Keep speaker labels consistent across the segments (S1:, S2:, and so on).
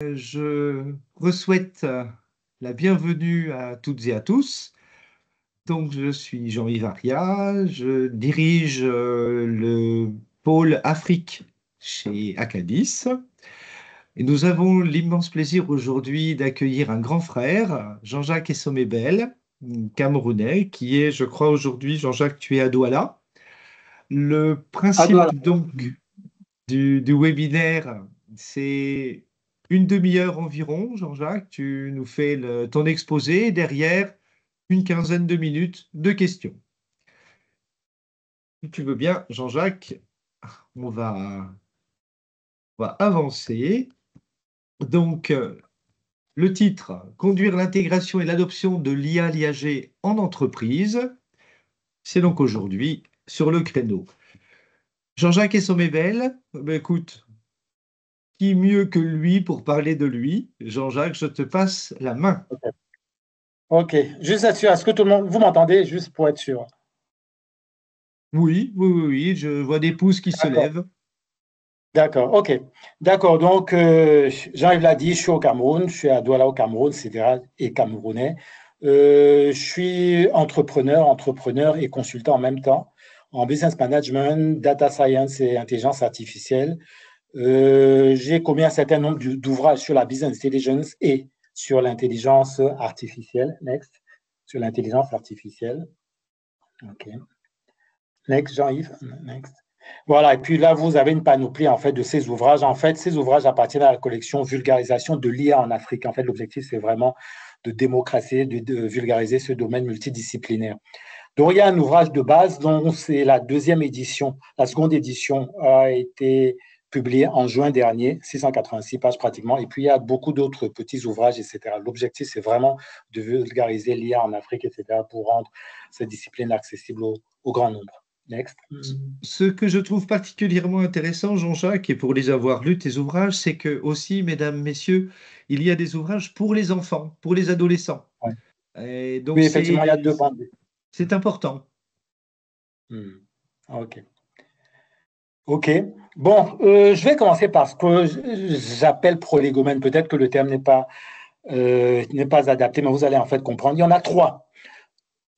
S1: Je re-souhaite la bienvenue à toutes et à tous. Donc, je suis Jean-Yves Aria, je dirige le pôle Afrique chez Acadis. Et nous avons l'immense plaisir aujourd'hui d'accueillir un grand frère, Jean-Jacques Essomé-Bel, Camerounais, qui est, je crois, aujourd'hui, Jean-Jacques, tu es à Douala. Le
S2: Alors,
S1: principe donc du webinaire, c'est une demi-heure environ, Jean-Jacques. Tu nous fais ton exposé et derrière une quinzaine de minutes de questions. Si tu veux bien, Jean-Jacques, on va, on va avancer. Donc, le titre, Conduire l'intégration et l'adoption de l'IA-l'IAG en entreprise. C'est donc aujourd'hui sur le créneau. Jean-Jacques Essomé-Bel, ben écoute, qui mieux que lui pour parler de lui? Jean-Jacques, je te passe la main.
S2: ok. Juste être sûr, est-ce que tout le monde, vous m'entendez, juste pour être sûr?
S1: Oui, oui, oui, oui, je vois des pouces qui se
S2: D'accord,
S1: lèvent.
S2: d'accord, ok. D'accord, donc Jean-Yves l'a dit, je suis au Cameroun, je suis à Douala au Cameroun, etc. et camerounais. Je suis entrepreneur et consultant en même temps en business management, data science et intelligence artificielle. J'ai commis un certain nombre d'ouvrages sur la business intelligence et sur l'intelligence artificielle. Next. Sur l'intelligence artificielle. OK. Next, Jean-Yves. Next. Voilà, et puis là, vous avez une panoplie en fait de ces ouvrages. En fait, ces ouvrages appartiennent à la collection Vulgarisation de l'IA en Afrique. En fait, l'objectif, c'est vraiment de démocratiser, de vulgariser ce domaine multidisciplinaire. Donc, il y a un ouvrage de base dont c'est la deuxième édition. La seconde édition a été publiée en juin dernier, 686 pages pratiquement. Et puis, il y a beaucoup d'autres petits ouvrages, etc. L'objectif, c'est vraiment de vulgariser l'IA en Afrique, etc., pour rendre cette discipline accessible au grand nombre. Next.
S1: Ce que je trouve particulièrement intéressant, Jean-Jacques, et pour les avoir lus, tes ouvrages, c'est que aussi, mesdames, messieurs, il y a des ouvrages pour les enfants, pour les adolescents.
S2: Ouais.
S1: Et donc,
S2: Oui, effectivement, il y a deux bandes.
S1: c'est important.
S2: Hmm. OK. OK. Bon, je vais commencer par ce que j'appelle prolégomène. Peut-être que le terme n'est pas adapté, mais vous allez en fait comprendre. Il y en a trois.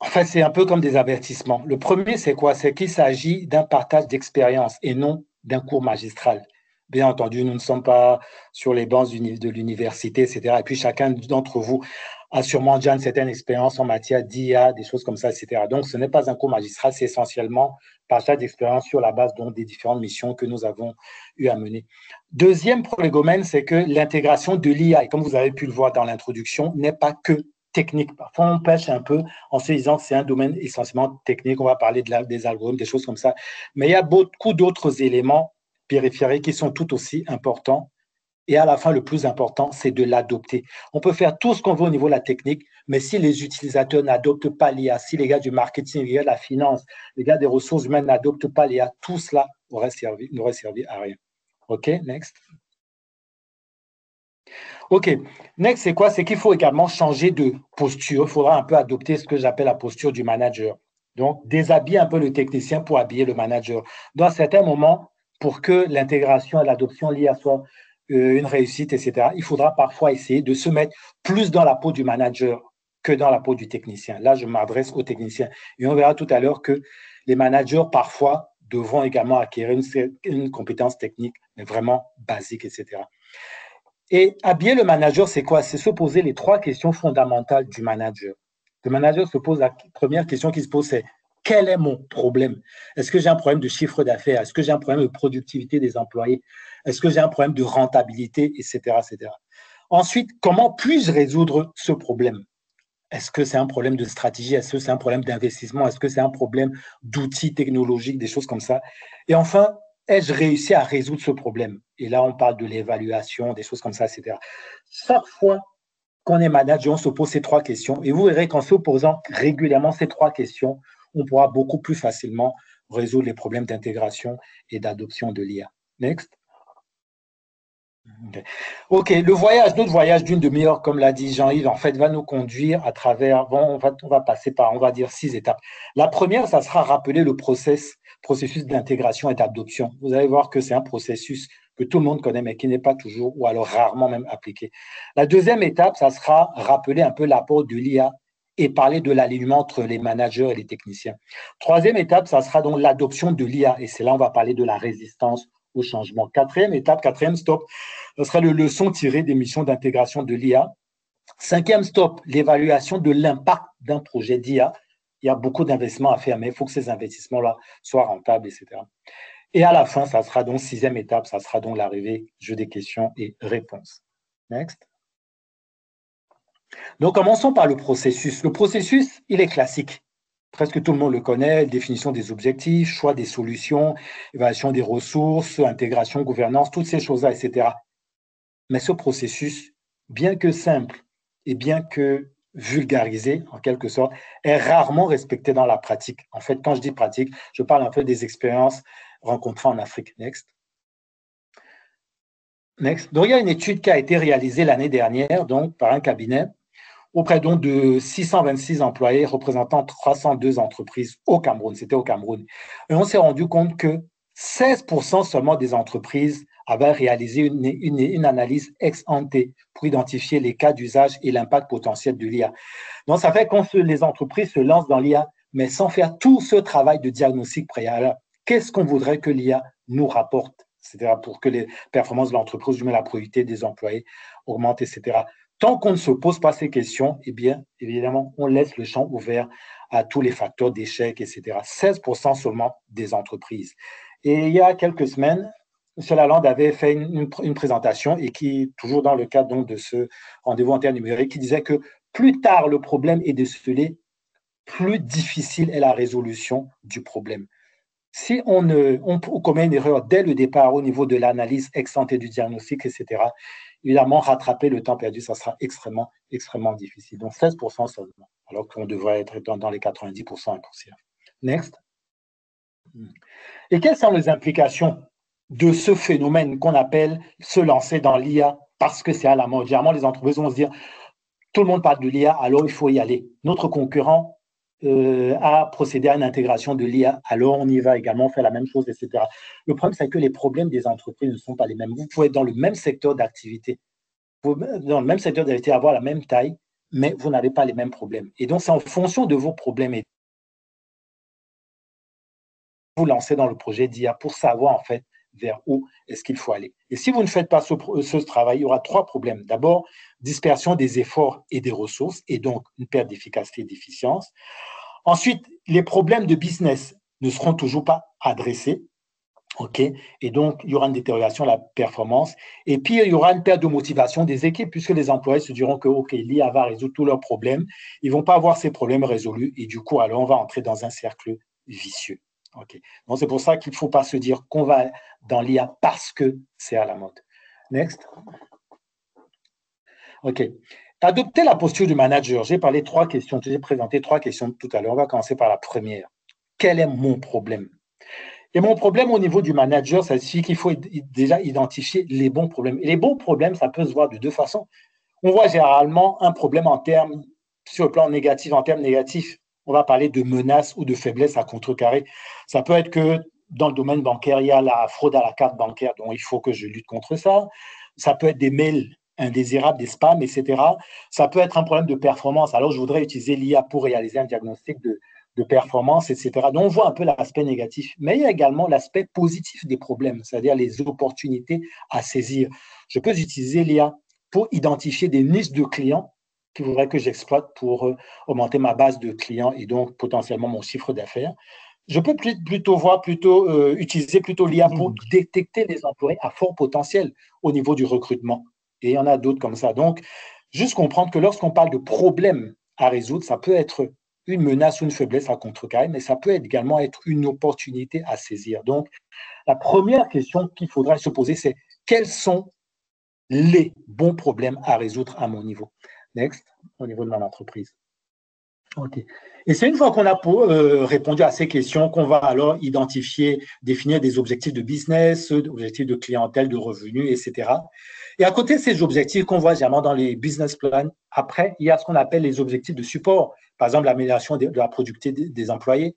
S2: En fait, c'est un peu comme des avertissements. Le premier, c'est quoi? C'est qu'il s'agit d'un partage d'expérience et non d'un cours magistral. Bien entendu, nous ne sommes pas sur les bancs de l'université, etc. Et puis, chacun d'entre vous a sûrement déjà une certaine expérience en matière d'IA, des choses comme ça, etc. Donc, ce n'est pas un cours magistral, c'est essentiellement partage d'expérience sur la base donc, des différentes missions que nous avons eu à mener. Deuxième prolégomène, c'est que l'intégration de l'IA, et comme vous avez pu le voir dans l'introduction, n'est pas que technique. Parfois, on pêche un peu en se disant que c'est un domaine essentiellement technique. On va parler des algorithmes, des choses comme ça. Mais il y a beaucoup d'autres éléments périphériques qui sont tout aussi importants. Et à la fin, le plus important, c'est de l'adopter. On peut faire tout ce qu'on veut au niveau de la technique, mais si les utilisateurs n'adoptent pas l'IA, si les gars du marketing, les gars de la finance, les gars des ressources humaines n'adoptent pas l'IA, tout cela n'aurait servi à rien. OK, next. OK. Next, c'est quoi? C'est qu'il faut également changer de posture. Il faudra un peu adopter ce que j'appelle la posture du manager. Donc, déshabiller un peu le technicien pour habiller le manager. Dans certains moments, pour que l'intégration et l'adoption l'IA soit une réussite, etc., il faudra parfois essayer de se mettre plus dans la peau du manager que dans la peau du technicien. Là, je m'adresse aux techniciens. Et on verra tout à l'heure que les managers, parfois, devront également acquérir une compétence technique, mais vraiment basique, etc. Et habiller le manager, c'est quoi? C'est se poser les trois questions fondamentales du manager. Le manager se pose la première question qui se pose, c'est quel est mon problème? Est-ce que j'ai un problème de chiffre d'affaires? Est-ce que j'ai un problème de productivité des employés? Est-ce que j'ai un problème de rentabilité, etc., etc. Ensuite, comment puis-je résoudre ce problème? Est-ce que c'est un problème de stratégie? Est-ce que c'est un problème d'investissement? Est-ce que c'est un problème d'outils technologiques, des choses comme ça? Et enfin, ai-je réussi à résoudre ce problème? Et là, on parle de l'évaluation, des choses comme ça, etc. Chaque fois qu'on est manager, on se pose ces trois questions. Et vous verrez qu'en se posant régulièrement ces trois questions, on pourra beaucoup plus facilement résoudre les problèmes d'intégration et d'adoption de l'IA. Next. OK, notre voyage d'une demi-heure, comme l'a dit Jean-Yves, en fait, va nous conduire à travers, bon, on va passer par, on va dire, 6 étapes. La première, ça sera rappeler le processus d'intégration et d'adoption. Vous allez voir que c'est un processus que tout le monde connaît, mais qui n'est pas toujours ou alors rarement même appliqué. La deuxième étape, ça sera rappeler un peu l'apport de l'IA et parler de l'alignement entre les managers et les techniciens. Troisième étape, ça sera donc l'adoption de l'IA, et c'est là on va parler de la résistance au changement. Quatrième étape, quatrième stop, ce sera le leçon tiré des missions d'intégration de l'IA. Cinquième stop, l'évaluation de l'impact d'un projet d'IA. Il y a beaucoup d'investissements à faire, mais il faut que ces investissements-là soient rentables, etc. Et à la fin, ça sera donc sixième étape, ça sera donc l'arrivée, jeu des questions et réponses. Next. Donc, commençons par le processus. Le processus, il est classique. Presque tout le monde le connaît, définition des objectifs, choix des solutions, évaluation des ressources, intégration, gouvernance, toutes ces choses-là, etc. Mais ce processus, bien que simple et bien que vulgarisé, en quelque sorte, est rarement respecté dans la pratique. En fait, quand je dis pratique, je parle un peu des expériences rencontrées en Afrique. Next. Next. Donc, il y a une étude qui a été réalisée l'année dernière donc, par un cabinet auprès donc de 626 employés représentant 302 entreprises au Cameroun. C'était au Cameroun. Et on s'est rendu compte que 16% seulement des entreprises avaient réalisé une analyse ex ante pour identifier les cas d'usage et l'impact potentiel de l'IA. Donc, ça fait que les entreprises se lancent dans l'IA, mais sans faire tout ce travail de diagnostic préalable. Qu'est-ce qu'on voudrait que l'IA nous rapporte? C'est-à-dire pour que les performances de l'entreprise, du moins la productivité des employés augmentent, etc. Tant qu'on ne se pose pas ces questions, eh bien, évidemment, on laisse le champ ouvert à tous les facteurs d'échec, etc. 16% seulement des entreprises. Et il y a quelques semaines, M. Lalande avait fait une présentation et qui, toujours dans le cadre donc, de ce rendez-vous internumérique, qui disait que plus tard le problème est décelé, plus difficile est la résolution du problème. Si on commet une erreur dès le départ au niveau de l'analyse ex ante du diagnostic, etc., évidemment, rattraper le temps perdu, ça sera extrêmement, extrêmement difficile. Donc 16% seulement, alors qu'on devrait être dans les 90% inconscients. Next. Et quelles sont les implications de ce phénomène qu'on appelle se lancer dans l'IA parce que c'est à la mode? Généralement, les entreprises vont se dire, tout le monde parle de l'IA, alors il faut y aller. Notre concurrent a procédé à une intégration de l'IA, alors on y va également faire la même chose, etc. Le problème, c'est que les problèmes des entreprises ne sont pas les mêmes. Vous pouvez être dans le même secteur d'activité, dans le même secteur d'activité, avoir la même taille, mais vous n'avez pas les mêmes problèmes. Et donc, c'est en fonction de vos problèmes et vous lancer dans le projet d'IA pour savoir en fait vers où est-ce qu'il faut aller. Et si vous ne faites pas ce travail, il y aura trois problèmes. D'abord, dispersion des efforts et des ressources, et donc une perte d'efficacité et d'efficience. Ensuite, les problèmes de business ne seront toujours pas adressés. OK? Et donc, il y aura une détérioration de la performance. Et puis, il y aura une perte de motivation des équipes, puisque les employés se diront que OK, l'IA va résoudre tous leurs problèmes. Ils ne vont pas avoir ces problèmes résolus. Et du coup, alors, on va entrer dans un cercle vicieux. OK. Donc, c'est pour ça qu'il ne faut pas se dire qu'on va dans l'IA parce que c'est à la mode. Next. OK. Adopter la posture du manager. J'ai parlé trois questions. J'ai présenté trois questions tout à l'heure. On va commencer par la première. Quel est mon problème? Et mon problème au niveau du manager, ça signifie qu'il faut déjà identifier les bons problèmes. Et les bons problèmes, ça peut se voir de deux façons. On voit généralement un problème en termes, sur le plan négatif, en termes négatifs. On va parler de menaces ou de faiblesses à contrecarrer. Ça peut être que dans le domaine bancaire, il y a la fraude à la carte bancaire, donc il faut que je lutte contre ça. Ça peut être des mails indésirables, des spams, etc. Ça peut être un problème de performance. Alors, je voudrais utiliser l'IA pour réaliser un diagnostic de performance, etc. Donc, on voit un peu l'aspect négatif. Mais il y a également l'aspect positif des problèmes, c'est-à-dire les opportunités à saisir. Je peux utiliser l'IA pour identifier des niches de clients qu'il faudrait que j'exploite pour augmenter ma base de clients et donc potentiellement mon chiffre d'affaires. Je peux utiliser plutôt l'IA pour détecter les employés à fort potentiel au niveau du recrutement. Et il y en a d'autres comme ça. Donc, juste comprendre que lorsqu'on parle de problèmes à résoudre, ça peut être une menace ou une faiblesse à contrecarrer, mais ça peut également être une opportunité à saisir. Donc, la première question qu'il faudra se poser, c'est quels sont les bons problèmes à résoudre à mon niveau? Next, au niveau de mon entreprise. OK. Et c'est une fois qu'on a répondu à ces questions qu'on va alors identifier, définir des objectifs de business, objectifs de clientèle, de revenus, etc. Et à côté de ces objectifs qu'on voit généralement dans les business plans, après, il y a ce qu'on appelle les objectifs de support. Par exemple, l'amélioration de la productivité des employés,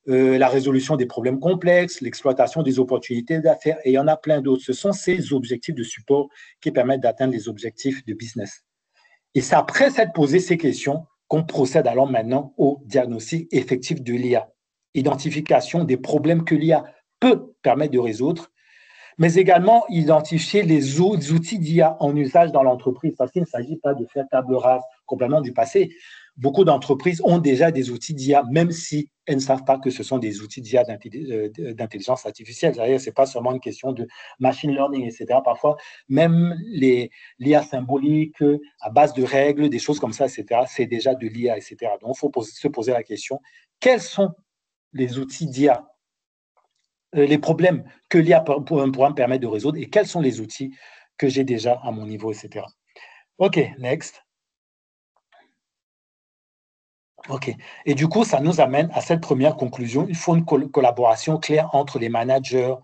S2: la résolution des problèmes complexes, l'exploitation des opportunités d'affaires, et il y en a plein d'autres. Ce sont ces objectifs de support qui permettent d'atteindre les objectifs de business. Et c'est après s'être posé ces questions qu'on procède alors maintenant au diagnostic effectif de l'IA. Identification des problèmes que l'IA peut permettre de résoudre, mais également identifier les autres outils d'IA en usage dans l'entreprise, parce qu'il ne s'agit pas de faire table rase complètement du passé. Beaucoup d'entreprises ont déjà des outils d'IA, même si elles ne savent pas que ce sont des outils d'IA d'intelligence artificielle. C'est-à-dire, ce n'est pas seulement une question de machine learning, etc. Parfois, même l'IA symbolique, à base de règles, des choses comme ça, etc., c'est déjà de l'IA, etc. Donc, il faut se poser la question, quels sont les outils d'IA, les problèmes que l'IA pourra me permettre de résoudre et quels sont les outils que j'ai déjà à mon niveau, etc. OK, next. OK. Et du coup, ça nous amène à cette première conclusion. Il faut une collaboration claire entre les managers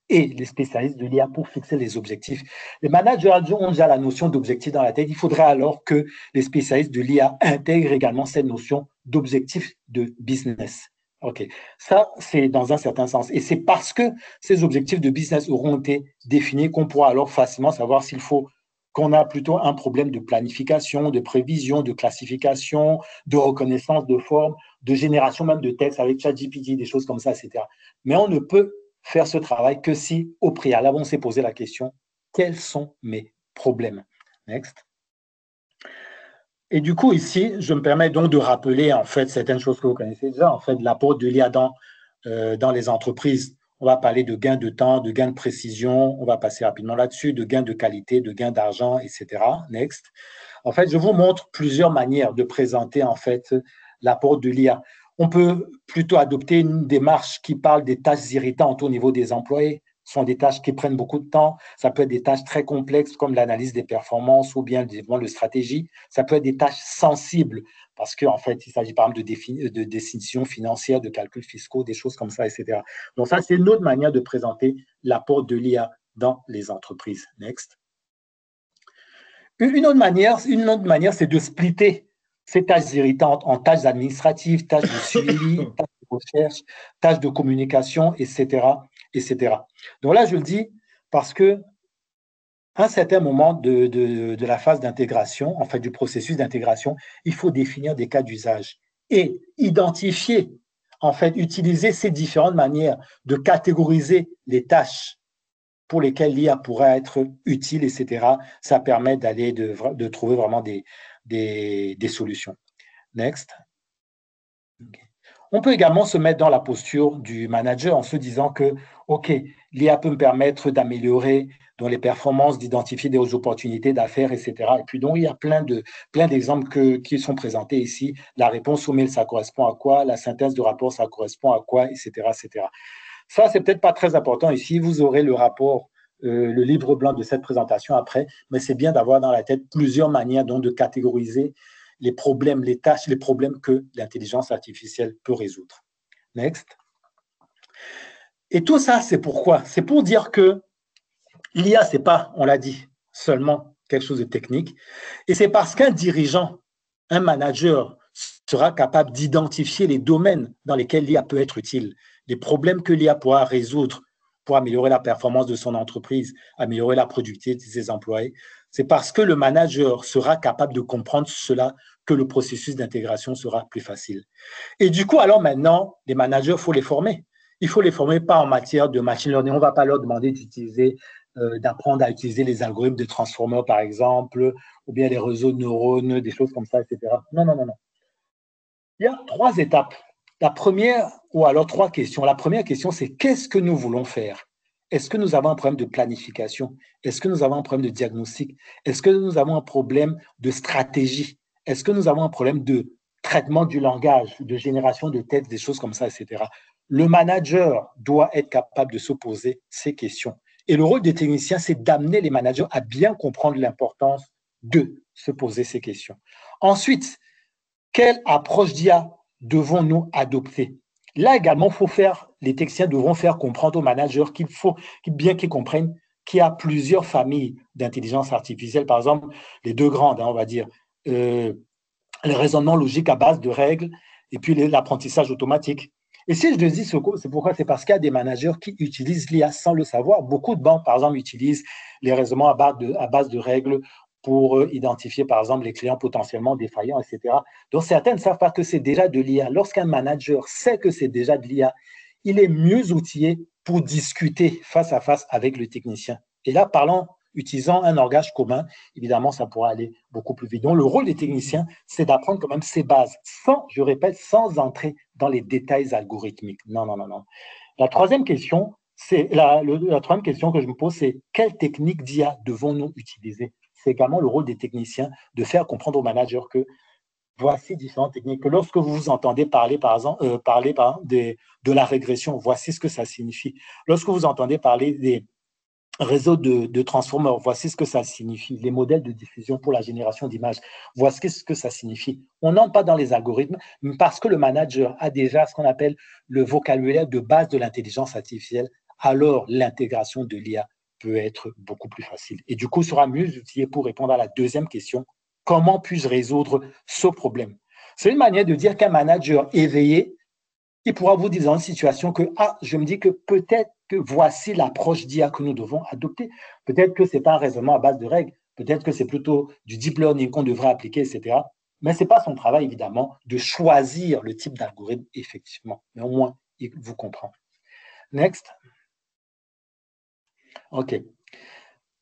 S2: et les spécialistes de l'IA pour fixer les objectifs. Les managers ont déjà la notion d'objectif dans la tête. Il faudrait alors que les spécialistes de l'IA intègrent également cette notion d'objectif de business. OK. Ça, c'est dans un certain sens. Et c'est parce que ces objectifs de business auront été définis qu'on pourra alors facilement savoir s'il faut qu'on a plutôt un problème de planification, de prévision, de classification, de reconnaissance de forme, de génération même de texte avec ChatGPT, des choses comme ça, etc. Mais on ne peut faire ce travail que si, au préalable, on s'est posé la question, quels sont mes problèmes? Next. Et du coup, ici, je me permets donc de rappeler, en fait, certaines choses que vous connaissez déjà, en fait, l'apport de l'IA dans les entreprises. On va parler de gains de temps, de gains de précision, on va passer rapidement là-dessus, de gains de qualité, de gains d'argent, etc. Next. En fait, je vous montre plusieurs manières de présenter en fait l'apport de l'IA. On peut plutôt adopter une démarche qui parle des tâches irritantes au niveau des employés. Ce sont des tâches qui prennent beaucoup de temps. Ça peut être des tâches très complexes comme l'analyse des performances ou bien le développement de stratégie. Ça peut être des tâches sensibles parce qu'en fait, il s'agit par exemple de décisions financières, de calculs fiscaux, des choses comme ça, etc. Donc ça, c'est une autre manière de présenter l'apport de l'IA dans les entreprises. Next. Une autre manière, c'est de splitter ces tâches irritantes en tâches administratives, tâches de suivi, tâches de recherche, tâches de communication, etc., etc. Donc là, je le dis parce que à un certain moment de la phase d'intégration, en fait, du processus d'intégration, il faut définir des cas d'usage et identifier, en fait, utiliser ces différentes manières de catégoriser les tâches pour lesquelles l'IA pourrait être utile, etc. Ça permet de trouver vraiment des solutions. Next. Okay. On peut également se mettre dans la posture du manager en se disant que, OK, l'IA peut me permettre d'améliorer dans les performances, d'identifier des opportunités d'affaires, etc. Et puis donc, il y a plein d'exemples qui sont présentés ici. La réponse au mail, ça correspond à quoi? La synthèse de rapport, ça correspond à quoi? Etc. etc. Ça, c'est peut-être pas très important ici. Vous aurez le rapport, le livre blanc de cette présentation après, mais c'est bien d'avoir dans la tête plusieurs manières donc de catégoriser les problèmes, les tâches, les problèmes que l'intelligence artificielle peut résoudre. Next. Et tout ça, c'est pourquoi? C'est pour dire que l'IA, c'est pas, on l'a dit, seulement quelque chose de technique. Et c'est parce qu'un dirigeant, un manager, sera capable d'identifier les domaines dans lesquels l'IA peut être utile, les problèmes que l'IA pourra résoudre pour améliorer la performance de son entreprise, améliorer la productivité de ses employés. C'est parce que le manager sera capable de comprendre cela que le processus d'intégration sera plus facile. Et du coup, alors maintenant, les managers, il faut les former. Il faut les former pas en matière de machine learning. On ne va pas leur demander d'apprendre à utiliser les algorithmes de transformers, par exemple, ou bien les réseaux de neurones, des choses comme ça, etc. Non, non, non, non. Il y a 3 étapes. La première, ou alors 3 questions. La première question, c'est qu'est-ce que nous voulons faire? Est-ce que nous avons un problème de planification? Est-ce que nous avons un problème de diagnostic? Est-ce que nous avons un problème de stratégie? Est-ce que nous avons un problème de traitement du langage, de génération de textes, des choses comme ça, etc. Le manager doit être capable de se poser ces questions. Et le rôle des techniciens, c'est d'amener les managers à bien comprendre l'importance de se poser ces questions. Ensuite, quelle approche d'IA devons-nous adopter? Là également, les techniciens devront faire comprendre aux managers bien qu'ils comprennent qu'il y a plusieurs familles d'intelligence artificielle. Par exemple, les 2 grandes, on va dire, le raisonnement logique à base de règles et puis l'apprentissage automatique. Et si je te dis ce cours, c'est pourquoi? C'est parce qu'il y a des managers qui utilisent l'IA sans le savoir. Beaucoup de banques, par exemple, utilisent les raisonnements à base de règles pour identifier, par exemple, les clients potentiellement défaillants, etc. Donc, certains ne savent pas que c'est déjà de l'IA. Lorsqu'un manager sait que c'est déjà de l'IA, il est mieux outillé pour discuter face à face avec le technicien. Et là, utilisant un langage commun, évidemment, ça pourra aller beaucoup plus vite. Donc, le rôle des techniciens, c'est d'apprendre quand même ces bases, sans, je répète, sans entrer dans les détails algorithmiques. Non, non, non, non. La troisième question, la troisième question que je me pose, c'est quelle technique d'IA devons-nous utiliser? C'est également le rôle des techniciens de faire comprendre aux managers que voici différentes techniques. Que lorsque vous vous entendez parler, par exemple, de la régression, voici ce que ça signifie. Lorsque vous entendez parler des réseaux de transformeurs, voici ce que ça signifie. Les modèles de diffusion pour la génération d'images, voici ce que ça signifie. On n'entre pas dans les algorithmes parce que le manager a déjà ce qu'on appelle le vocabulaire de base de l'intelligence artificielle, alors l'intégration de l'IA peut être beaucoup plus facile. Et du coup, sera mieux outillé pour répondre à la deuxième question, comment puis-je résoudre ce problème? C'est une manière de dire qu'un manager éveillé, il pourra vous dire dans une situation que, je me dis que peut-être que voici l'approche d'IA que nous devons adopter. Peut-être que ce n'est pas un raisonnement à base de règles, peut-être que c'est plutôt du deep learning qu'on devrait appliquer, etc. Mais ce n'est pas son travail, évidemment, de choisir le type d'algorithme, effectivement. Mais au moins, il vous comprend. Next. OK.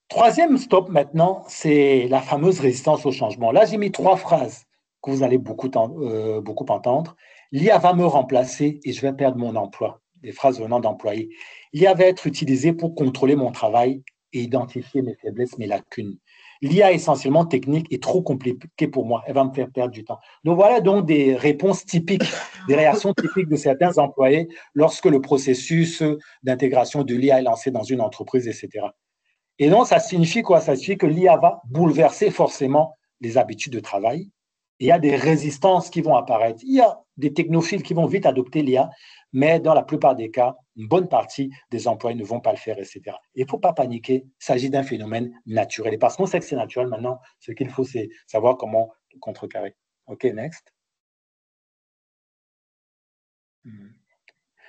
S2: Troisième stop maintenant, c'est la fameuse résistance au changement. Là, j'ai mis 3 phrases que vous allez beaucoup entendre. L'IA va me remplacer et je vais perdre mon emploi. Des phrases venant d'employés. L'IA va être utilisée pour contrôler mon travail et identifier mes faiblesses, mes lacunes. L'IA essentiellement technique est trop compliquée pour moi. Elle va me faire perdre du temps. Donc voilà donc des réponses typiques, des réactions typiques de certains employés lorsque le processus d'intégration de l'IA est lancé dans une entreprise, etc. Et donc, ça signifie quoi? Ça signifie que l'IA va bouleverser forcément les habitudes de travail. Et il y a des résistances qui vont apparaître. Il y a des technophiles qui vont vite adopter l'IA, mais dans la plupart des cas, une bonne partie des employés ne vont pas le faire, etc. Il ne faut pas paniquer, il s'agit d'un phénomène naturel. Et parce qu'on sait que c'est naturel maintenant, ce qu'il faut, c'est savoir comment le contrecarrer. OK, next.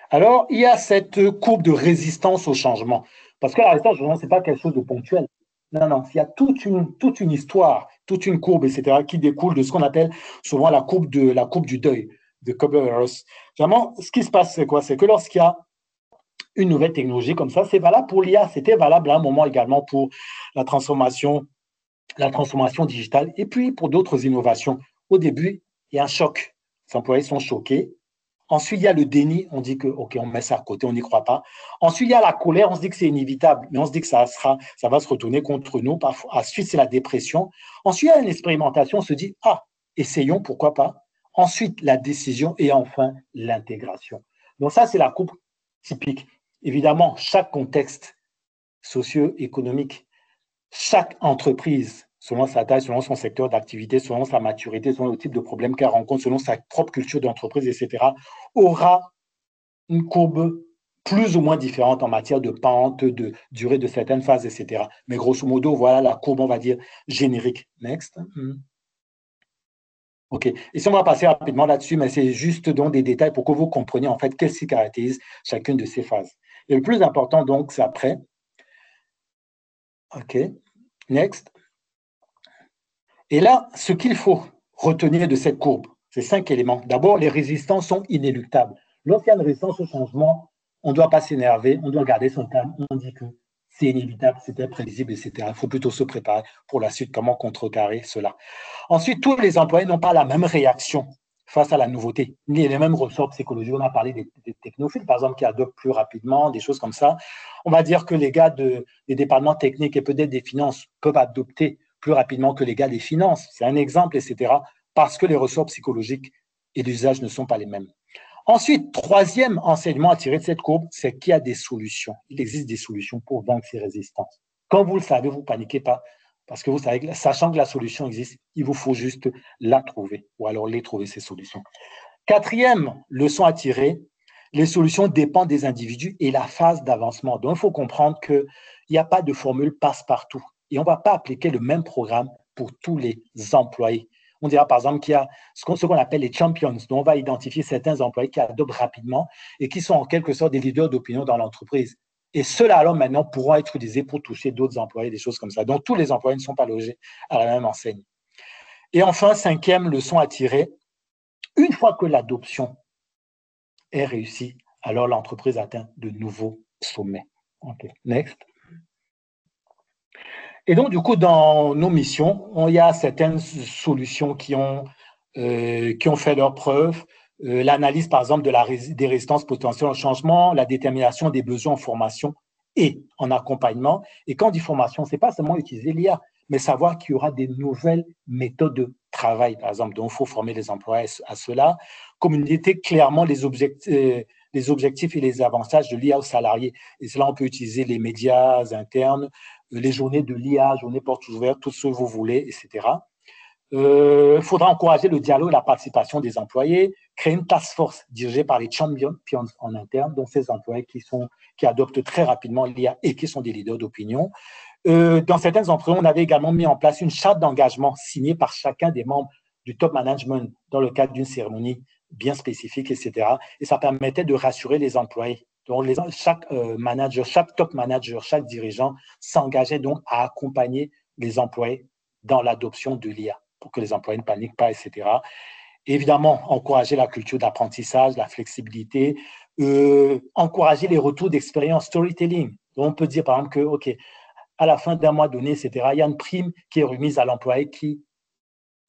S2: Alors, il y a cette courbe de résistance au changement. Parce que la résistance au changement, ce n'est pas quelque chose de ponctuel. Non, non, il y a toute une histoire, toute une courbe, etc., qui découle de ce qu'on appelle souvent la courbe du deuil, de Kubler-Ross. Vraiment, ce qui se passe, c'est quoi? C'est que lorsqu'il y a une nouvelle technologie comme ça, c'est valable pour l'IA, c'était valable à un moment également pour la transformation digitale, et puis pour d'autres innovations. Au début, il y a un choc. Les employés sont choqués. Ensuite, il y a le déni, on dit que, OK, on met ça à côté, on n'y croit pas. Ensuite, il y a la colère, on se dit que c'est inévitable, mais on se dit que ça va se retourner contre nous. Parfois. Ensuite, c'est la dépression. Ensuite, il y a une expérimentation, on se dit, essayons, pourquoi pas. Ensuite, la décision et enfin, l'intégration. Donc ça, c'est la coupe typique. Évidemment, chaque contexte socio-économique, chaque entreprise, selon sa taille, selon son secteur d'activité, selon sa maturité, selon le type de problème qu'elle rencontre, selon sa propre culture d'entreprise, etc., aura une courbe plus ou moins différente en matière de pente, de durée de certaines phases, etc. Mais grosso modo, voilà la courbe, on va dire, générique. Next. OK. Et si on va passer rapidement là-dessus, mais c'est juste donc des détails pour que vous compreniez en fait qu'est-ce qui caractérise chacune de ces phases. Et le plus important, donc, c'est après. OK. Next. Et là, ce qu'il faut retenir de cette courbe, c'est 5 éléments. D'abord, les résistances sont inéluctables. Lorsqu'il y a une résistance au changement, on ne doit pas s'énerver, on doit garder son calme. On dit que c'est inévitable, c'était prévisible, etc. Il faut plutôt se préparer pour la suite, comment contrecarrer cela. Ensuite, tous les employés n'ont pas la même réaction face à la nouveauté, ni les mêmes ressorts psychologiques. On a parlé des technophiles, par exemple, qui adoptent plus rapidement, des choses comme ça. On va dire que les gars des départements techniques et peut-être des finances peuvent adopter plus rapidement que les gars des finances. C'est un exemple, etc. Parce que les ressorts psychologiques et l'usage ne sont pas les mêmes. Ensuite, troisième enseignement à tirer de cette courbe, c'est qu'il y a des solutions. Il existe des solutions pour vaincre ces résistances. Quand vous le savez, vous ne paniquez pas, parce que vous savez, sachant que la solution existe, il vous faut juste la trouver, ou alors les trouver, ces solutions. Quatrième leçon à tirer, les solutions dépendent des individus et la phase d'avancement. Donc, il faut comprendre qu'il n'y a pas de formule passe-partout. Et on ne va pas appliquer le même programme pour tous les employés. On dira par exemple qu'il y a ce qu'on appelle les champions, dont on va identifier certains employés qui adoptent rapidement et qui sont en quelque sorte des leaders d'opinion dans l'entreprise. Et ceux-là, alors maintenant, pourront être utilisés pour toucher d'autres employés, des choses comme ça. Donc, tous les employés ne sont pas logés à la même enseigne. Et enfin, cinquième leçon à tirer, une fois que l'adoption est réussie, alors l'entreprise atteint de nouveaux sommets. OK, next. Et donc, du coup, dans nos missions, il y a certaines solutions qui ont fait leurs preuves. L'analyse, par exemple, des résistances potentielles au changement, la détermination des besoins en formation et en accompagnement. Et quand on dit formation, ce n'est pas seulement utiliser l'IA, mais savoir qu'il y aura des nouvelles méthodes de travail, par exemple, dont il faut former les employés à cela, communiquer clairement les objectifs et les avantages de l'IA aux salariés. Et cela, on peut utiliser les médias internes, les journées de l'IA, journées portes ouvertes, tout ce que vous voulez, etc. Il faudra encourager le dialogue et la participation des employés, créer une task force dirigée par les champions en interne, donc ces employés qui adoptent très rapidement l'IA et qui sont des leaders d'opinion. Dans certaines entreprises, on avait également mis en place une charte d'engagement signée par chacun des membres du top management dans le cadre d'une cérémonie bien spécifique, etc. Et ça permettait de rassurer les employés. Donc, chaque manager, chaque top manager, chaque dirigeant s'engageait donc à accompagner les employés dans l'adoption de l'IA pour que les employés ne paniquent pas, etc. Et évidemment, encourager la culture d'apprentissage, la flexibilité, encourager les retours d'expérience, storytelling. Donc, on peut dire, par exemple, que, OK, à la fin d'un mois donné, etc., il y a une prime qui est remise à l'employé qui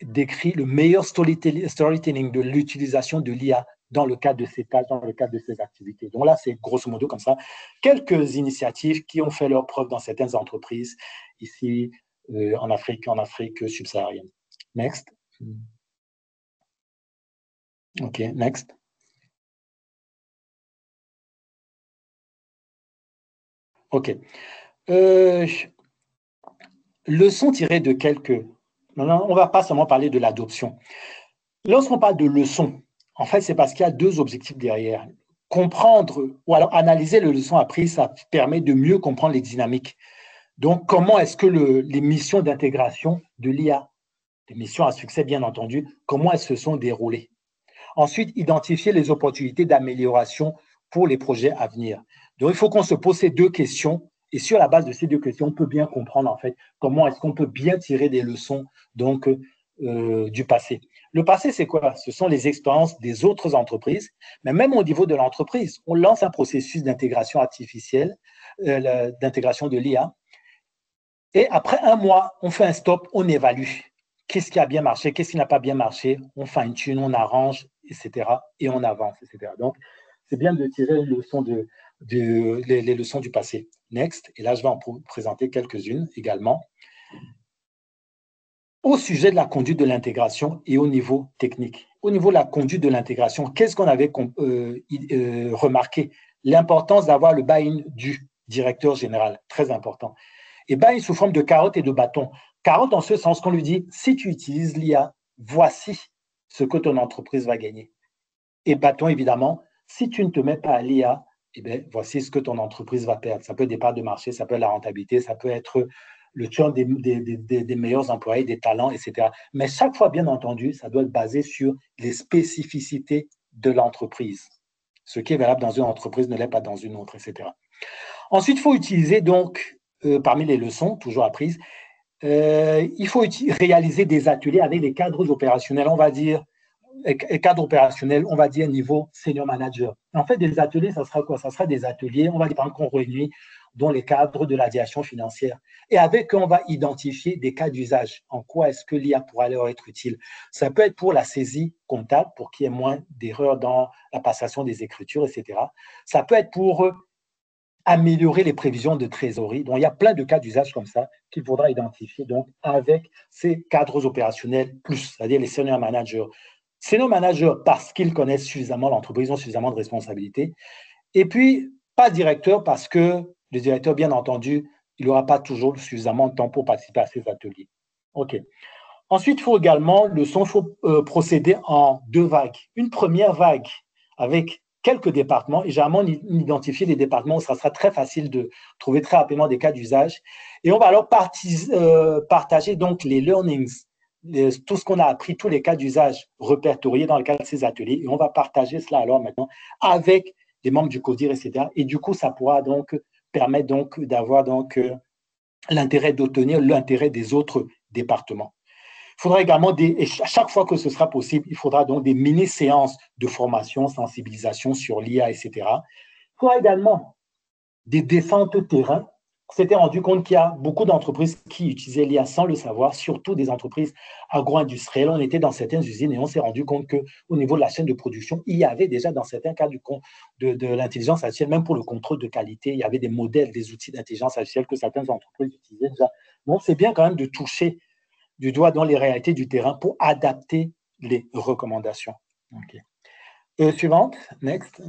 S2: décrit le meilleur storytelling de l'utilisation de l'IA dans le cadre de ses tâches, dans le cadre de ses activités. Donc là, c'est grosso modo comme ça quelques initiatives qui ont fait leur preuve dans certaines entreprises ici en Afrique subsaharienne. Next. OK, next. OK. Leçon tirée de quelques... Non, on ne va pas seulement parler de l'adoption. Lorsqu'on parle de leçon, en fait, c'est parce qu'il y a deux objectifs derrière. Comprendre ou alors analyser les leçons apprises, ça permet de mieux comprendre les dynamiques. Donc, comment est-ce que les missions d'intégration de l'IA, les missions à succès bien entendu, comment elles se sont déroulées? Ensuite, identifier les opportunités d'amélioration pour les projets à venir. Donc, il faut qu'on se pose ces deux questions et sur la base de ces deux questions, on peut bien comprendre en fait comment est-ce qu'on peut bien tirer des leçons donc, du passé. Le passé, c'est quoi? Ce sont les expériences des autres entreprises, mais même au niveau de l'entreprise, on lance un processus d'intégration artificielle, d'intégration de l'IA, et après un mois, on fait un stop, on évalue. Qu'est-ce qui a bien marché, qu'est-ce qui n'a pas bien marché, on fine-tune, on arrange, etc. Et on avance, etc. Donc, c'est bien de tirer les leçons du passé. Next, et là, je vais en présenter quelques-unes également. Au sujet de la conduite de l'intégration et au niveau technique. Au niveau de la conduite de l'intégration, qu'est-ce qu'on avait remarqué? L'importance d'avoir le buy-in du directeur général, très important. Et buy-in sous forme de carotte et de bâton. Carotte en ce sens qu'on lui dit, si tu utilises l'IA, voici ce que ton entreprise va gagner. Et bâton, évidemment, si tu ne te mets pas à l'IA, eh bien, voici ce que ton entreprise va perdre. Ça peut être des parts de marché, ça peut être la rentabilité, ça peut être le churn des meilleurs employés, des talents, etc. Mais chaque fois, bien entendu, ça doit être basé sur les spécificités de l'entreprise. Ce qui est valable dans une entreprise ne l'est pas dans une autre, etc. Ensuite, il faut utiliser donc, parmi les leçons toujours apprises, il faut réaliser des ateliers avec des cadres opérationnels, on va dire, cadre opérationnel, on va dire niveau senior manager. En fait, des ateliers, ça sera quoi? Ça sera des ateliers, on va dire, par exemple, qu'on réunit dans les cadres de la direction financière. Et avec eux, on va identifier des cas d'usage. En quoi est-ce que l'IA pourra leur être utile? Ça peut être pour la saisie comptable, pour qu'il y ait moins d'erreurs dans la passation des écritures, etc. Ça peut être pour améliorer les prévisions de trésorerie. Donc, il y a plein de cas d'usage comme ça qu'il faudra identifier donc, avec ces cadres opérationnels plus, c'est-à-dire les senior managers. Senior managers parce qu'ils connaissent suffisamment l'entreprise, ont suffisamment de responsabilités. Et puis, pas directeur parce que le directeur, bien entendu, il n'aura pas toujours suffisamment de temps pour participer à ces ateliers. OK. Ensuite, il faut également, procéder en deux vagues. Une première vague avec quelques départements, et généralement, on identifie les départements où ça sera très facile de trouver très rapidement des cas d'usage. Et on va alors partager donc les learnings tout ce qu'on a appris, tous les cas d'usage répertoriés dans le cadre de ces ateliers, et on va partager cela alors maintenant avec les membres du CODIR, etc. Et du coup, ça pourra donc permettre donc d'avoir donc l'intérêt d'obtenir l'intérêt des autres départements. Il faudra également, et chaque fois que ce sera possible, il faudra donc des mini-séances de formation, sensibilisation sur l'IA, etc. Il faudra également des descentes terrain. On s'était rendu compte qu'il y a beaucoup d'entreprises qui utilisaient l'IA sans le savoir, surtout des entreprises agro-industrielles. On était dans certaines usines et on s'est rendu compte qu'au niveau de la chaîne de production, il y avait déjà dans certains cas de l'intelligence artificielle, même pour le contrôle de qualité, il y avait des modèles, des outils d'intelligence artificielle que certaines entreprises utilisaient déjà. Donc, c'est bien quand même de toucher du doigt dans les réalités du terrain pour adapter les recommandations. Okay. Suivante, next.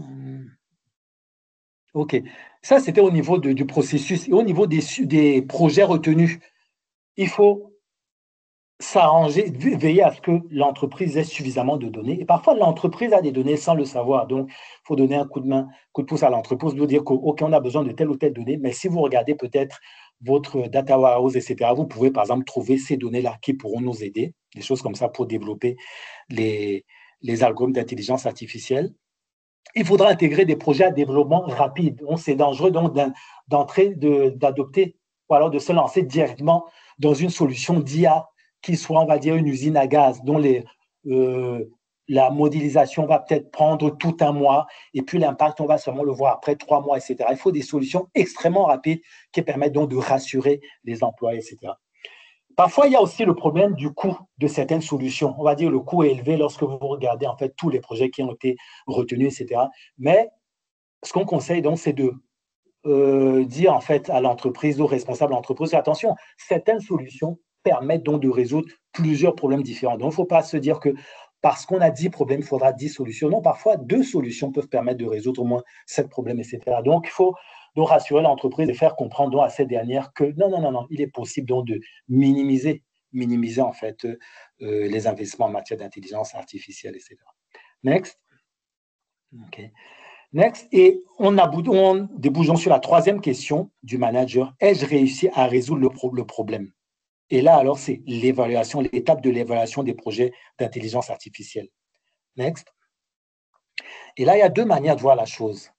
S2: OK. Ça, c'était au niveau du processus. Et au niveau des projets retenus, il faut s'arranger, veiller à ce que l'entreprise ait suffisamment de données. Et parfois, l'entreprise a des données sans le savoir. Donc, il faut donner un coup de main, coup de pouce à l'entreprise, de dire OK, on a besoin de telle ou telle donnée. Mais si vous regardez peut-être votre data warehouse, etc., vous pouvez, par exemple, trouver ces données-là qui pourront nous aider, des choses comme ça pour développer les algorithmes d'intelligence artificielle. Il faudra intégrer des projets à développement rapide. Donc, c'est dangereux donc d'adopter ou alors de se lancer directement dans une solution d'IA qui soit, on va dire, une usine à gaz dont la modélisation va peut-être prendre tout un mois et puis l'impact, on va seulement le voir après 3 mois, etc. Il faut des solutions extrêmement rapides qui permettent donc de rassurer les employés, etc. Parfois, il y a aussi le problème du coût de certaines solutions. On va dire que le coût est élevé lorsque vous regardez en fait tous les projets qui ont été retenus, etc. Mais ce qu'on conseille donc, c'est de dire en fait à l'entreprise, aux responsables de l'entreprise, attention, certaines solutions permettent donc de résoudre plusieurs problèmes différents. Donc, il ne faut pas se dire que parce qu'on a 10 problèmes, il faudra 10 solutions. Non, parfois, 2 solutions peuvent permettre de résoudre au moins 7 problèmes, etc. Donc, il faut donc rassurer l'entreprise et faire comprendre donc à cette dernière que non, il est possible donc de minimiser en fait les investissements en matière d'intelligence artificielle, etc. Next. OK. Next, et on débouchons sur la troisième question du manager. Ai-je réussi à résoudre le problème? Et là, alors, c'est l'évaluation, l'étape de l'évaluation des projets d'intelligence artificielle. Next. Et là, il y a 2 manières de voir la chose.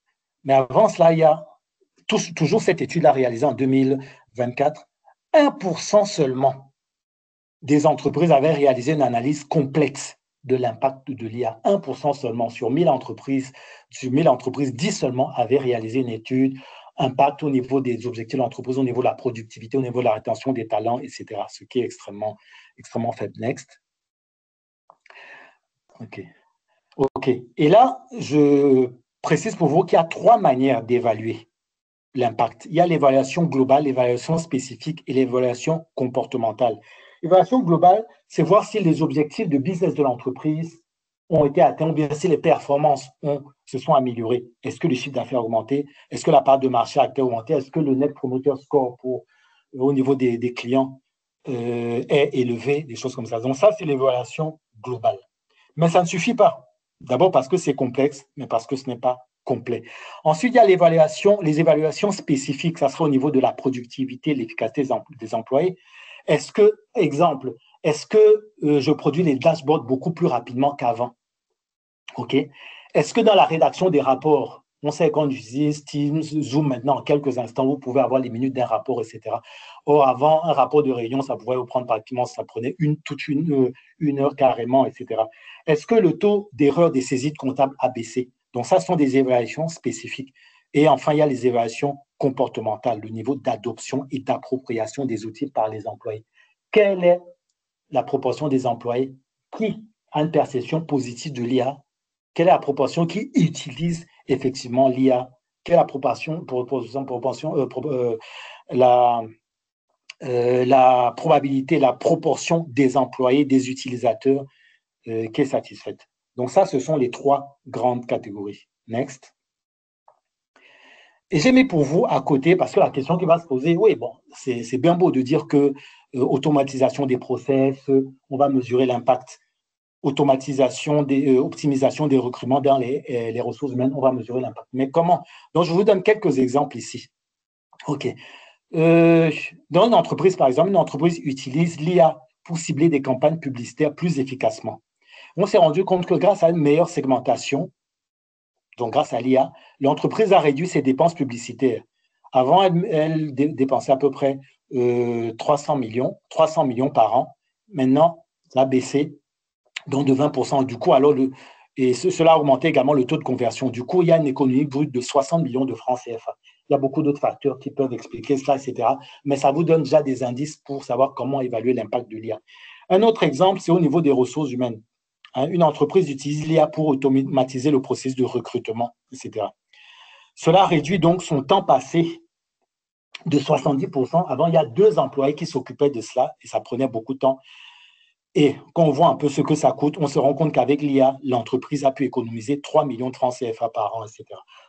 S2: Mais avant cela, il y a toujours cette étude-là réalisée en 2024. 1% seulement des entreprises avaient réalisé une analyse complexe de l'impact de l'IA. 1% seulement sur 1000 entreprises. Sur 1000 entreprises, 10 seulement avaient réalisé une étude impact au niveau des objectifs de l'entreprise, au niveau de la productivité, au niveau de la rétention des talents, etc. Ce qui est extrêmement, extrêmement faible. Next. OK. Et là, je précise pour vous qu'il y a 3 manières d'évaluer l'impact. Il y a l'évaluation globale, l'évaluation spécifique et l'évaluation comportementale. L'évaluation globale, c'est voir si les objectifs de business de l'entreprise ont été atteints ou bien si les performances se sont améliorées. Est-ce que le chiffre d'affaires a augmenté? Est-ce que la part de marché a augmenté? Est-ce que le Net Promoter Score au niveau des clients est élevé? Des choses comme ça. Donc ça, c'est l'évaluation globale. Mais ça ne suffit pas. D'abord parce que c'est complexe, mais parce que ce n'est pas complet. Ensuite, il y a les évaluations spécifiques. Ça sera au niveau de la productivité, l'efficacité des employés. Est-ce que je produis les dashboards beaucoup plus rapidement qu'avant? OK. Est-ce que dans la rédaction des rapports, on sait qu'on utilise Teams, Zoom maintenant, en quelques instants, vous pouvez avoir les minutes d'un rapport, etc. Or, avant, un rapport de réunion, ça pouvait vous prendre pratiquement, ça prenait toute une heure carrément, etc. Est-ce que le taux d'erreur des saisies comptables a baissé? Donc, ça, ce sont des évaluations spécifiques. Et enfin, il y a les évaluations comportementales, le niveau d'adoption et d'appropriation des outils par les employés. Quelle est la proportion des employés qui a une perception positive de l'IA? Quelle est la proportion qui utilise effectivement l'IA? Quelle est la probabilité, la proportion des employés, des utilisateurs qui est satisfaite? Donc ça, ce sont les 3 grandes catégories. Next. Et j'ai mis pour vous à côté, parce que la question qui va se poser, oui, bon, c'est bien beau de dire que automatisation des process, on va mesurer l'impact. Optimisation des recrutements dans les ressources humaines, on va mesurer l'impact. Mais comment? Donc, je vous donne quelques exemples ici. OK. Dans une entreprise, par exemple, une entreprise utilise l'IA pour cibler des campagnes publicitaires plus efficacement. On s'est rendu compte que grâce à une meilleure segmentation, donc grâce à l'IA, l'entreprise a réduit ses dépenses publicitaires. Avant, elle dépensait à peu près 300 millions par an. Maintenant, ça a baissé donc de 20%. Du coup, cela a augmenté également le taux de conversion. Du coup, il y a une économie brute de 60 millions de francs CFA. Il y a beaucoup d'autres facteurs qui peuvent expliquer cela, etc. Mais ça vous donne déjà des indices pour savoir comment évaluer l'impact de l'IA. Un autre exemple, c'est au niveau des ressources humaines. Une entreprise utilise l'IA pour automatiser le processus de recrutement, etc. Cela réduit donc son temps passé de 70%. Avant, il y a 2 employés qui s'occupaient de cela et ça prenait beaucoup de temps. Et quand on voit un peu ce que ça coûte, on se rend compte qu'avec l'IA, l'entreprise a pu économiser 3 millions de francs CFA par an, etc.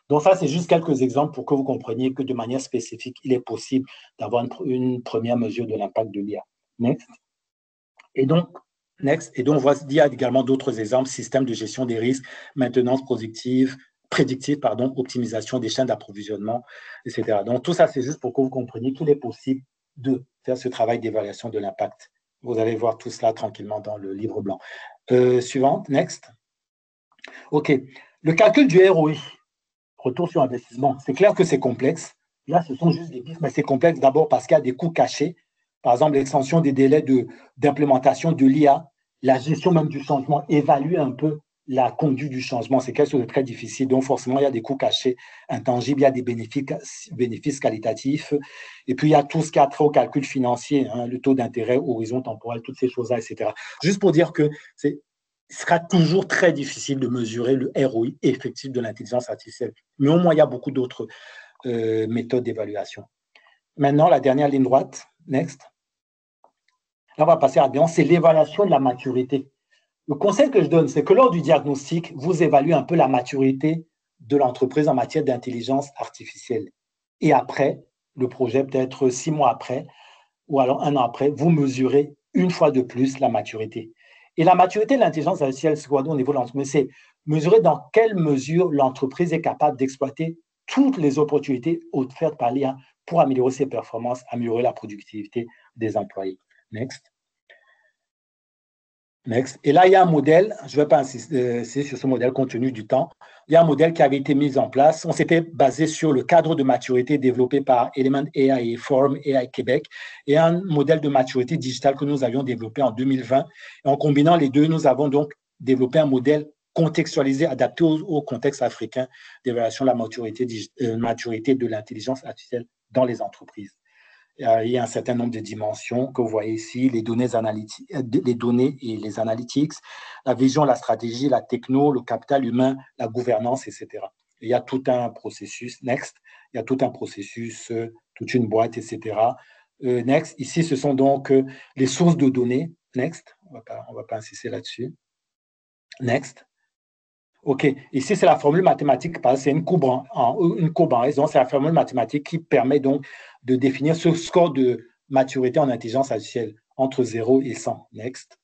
S2: Donc ça, c'est juste quelques exemples pour que vous compreniez que de manière spécifique, il est possible d'avoir une première mesure de l'impact de l'IA. Next. Et donc, on voit il y a également d'autres exemples, système de gestion des risques, maintenance prédictive, optimisation des chaînes d'approvisionnement, etc. Donc, tout ça, c'est juste pour que vous compreniez qu'il est possible de faire ce travail d'évaluation de l'impact. Vous allez voir tout cela tranquillement dans le livre blanc. Suivante, next. OK. Le calcul du ROI, retour sur investissement, c'est clair que c'est complexe. Là, ce sont juste des pistes, mais c'est complexe d'abord parce qu'il y a des coûts cachés. Par exemple, l'extension des délais d'implémentation de l'IA, la gestion même du changement, évaluer un peu la conduite du changement. C'est quelque chose de très difficile. Donc, forcément, il y a des coûts cachés intangibles, il y a des bénéfices qualitatifs. Et puis, il y a tout ce qui a trait au calcul financier, le taux d'intérêt, horizon temporel, toutes ces choses-là, etc. Juste pour dire que il sera toujours très difficile de mesurer le ROI effectif de l'intelligence artificielle. Mais au moins, il y a beaucoup d'autres méthodes d'évaluation. Maintenant, la dernière ligne droite, next. Là, on va passer à bien, c'est l'évaluation de la maturité. Le conseil que je donne, c'est que lors du diagnostic, vous évaluez un peu la maturité de l'entreprise en matière d'intelligence artificielle. Et après, le projet, peut-être 6 mois après, ou alors 1 an après, vous mesurez une fois de plus la maturité. Et la maturité de l'intelligence artificielle, c'est quoi au niveau de l'entreprise? C'est mesurer dans quelle mesure l'entreprise est capable d'exploiter toutes les opportunités offertes par l'IA pour améliorer ses performances, améliorer la productivité des employés. Next. Next. Et là, il y a un modèle, je ne vais pas insister sur ce modèle compte tenu du temps. Il y a un modèle qui avait été mis en place. On s'était basé sur le cadre de maturité développé par Element AI et Forum AI Québec et un modèle de maturité digitale que nous avions développé en 2020. Et en combinant les deux, nous avons donc développé un modèle contextualisé, adapté au contexte africain d'évaluation de la maturité de l'intelligence artificielle dans les entreprises. Il y a un certain nombre de dimensions que vous voyez ici, les données et les analytics, la vision, la stratégie, la techno, le capital humain, la gouvernance, etc. Il y a tout un processus, next, il y a tout un processus, toute une boîte, etc. Next, ici, ce sont donc les sources de données. Next, on ne va pas insister là-dessus. Next. OK. Ici, c'est la formule mathématique, c'est une courbe en raison. C'est la formule mathématique qui permet donc de définir ce score de maturité en intelligence artificielle entre 0 et 100. Next.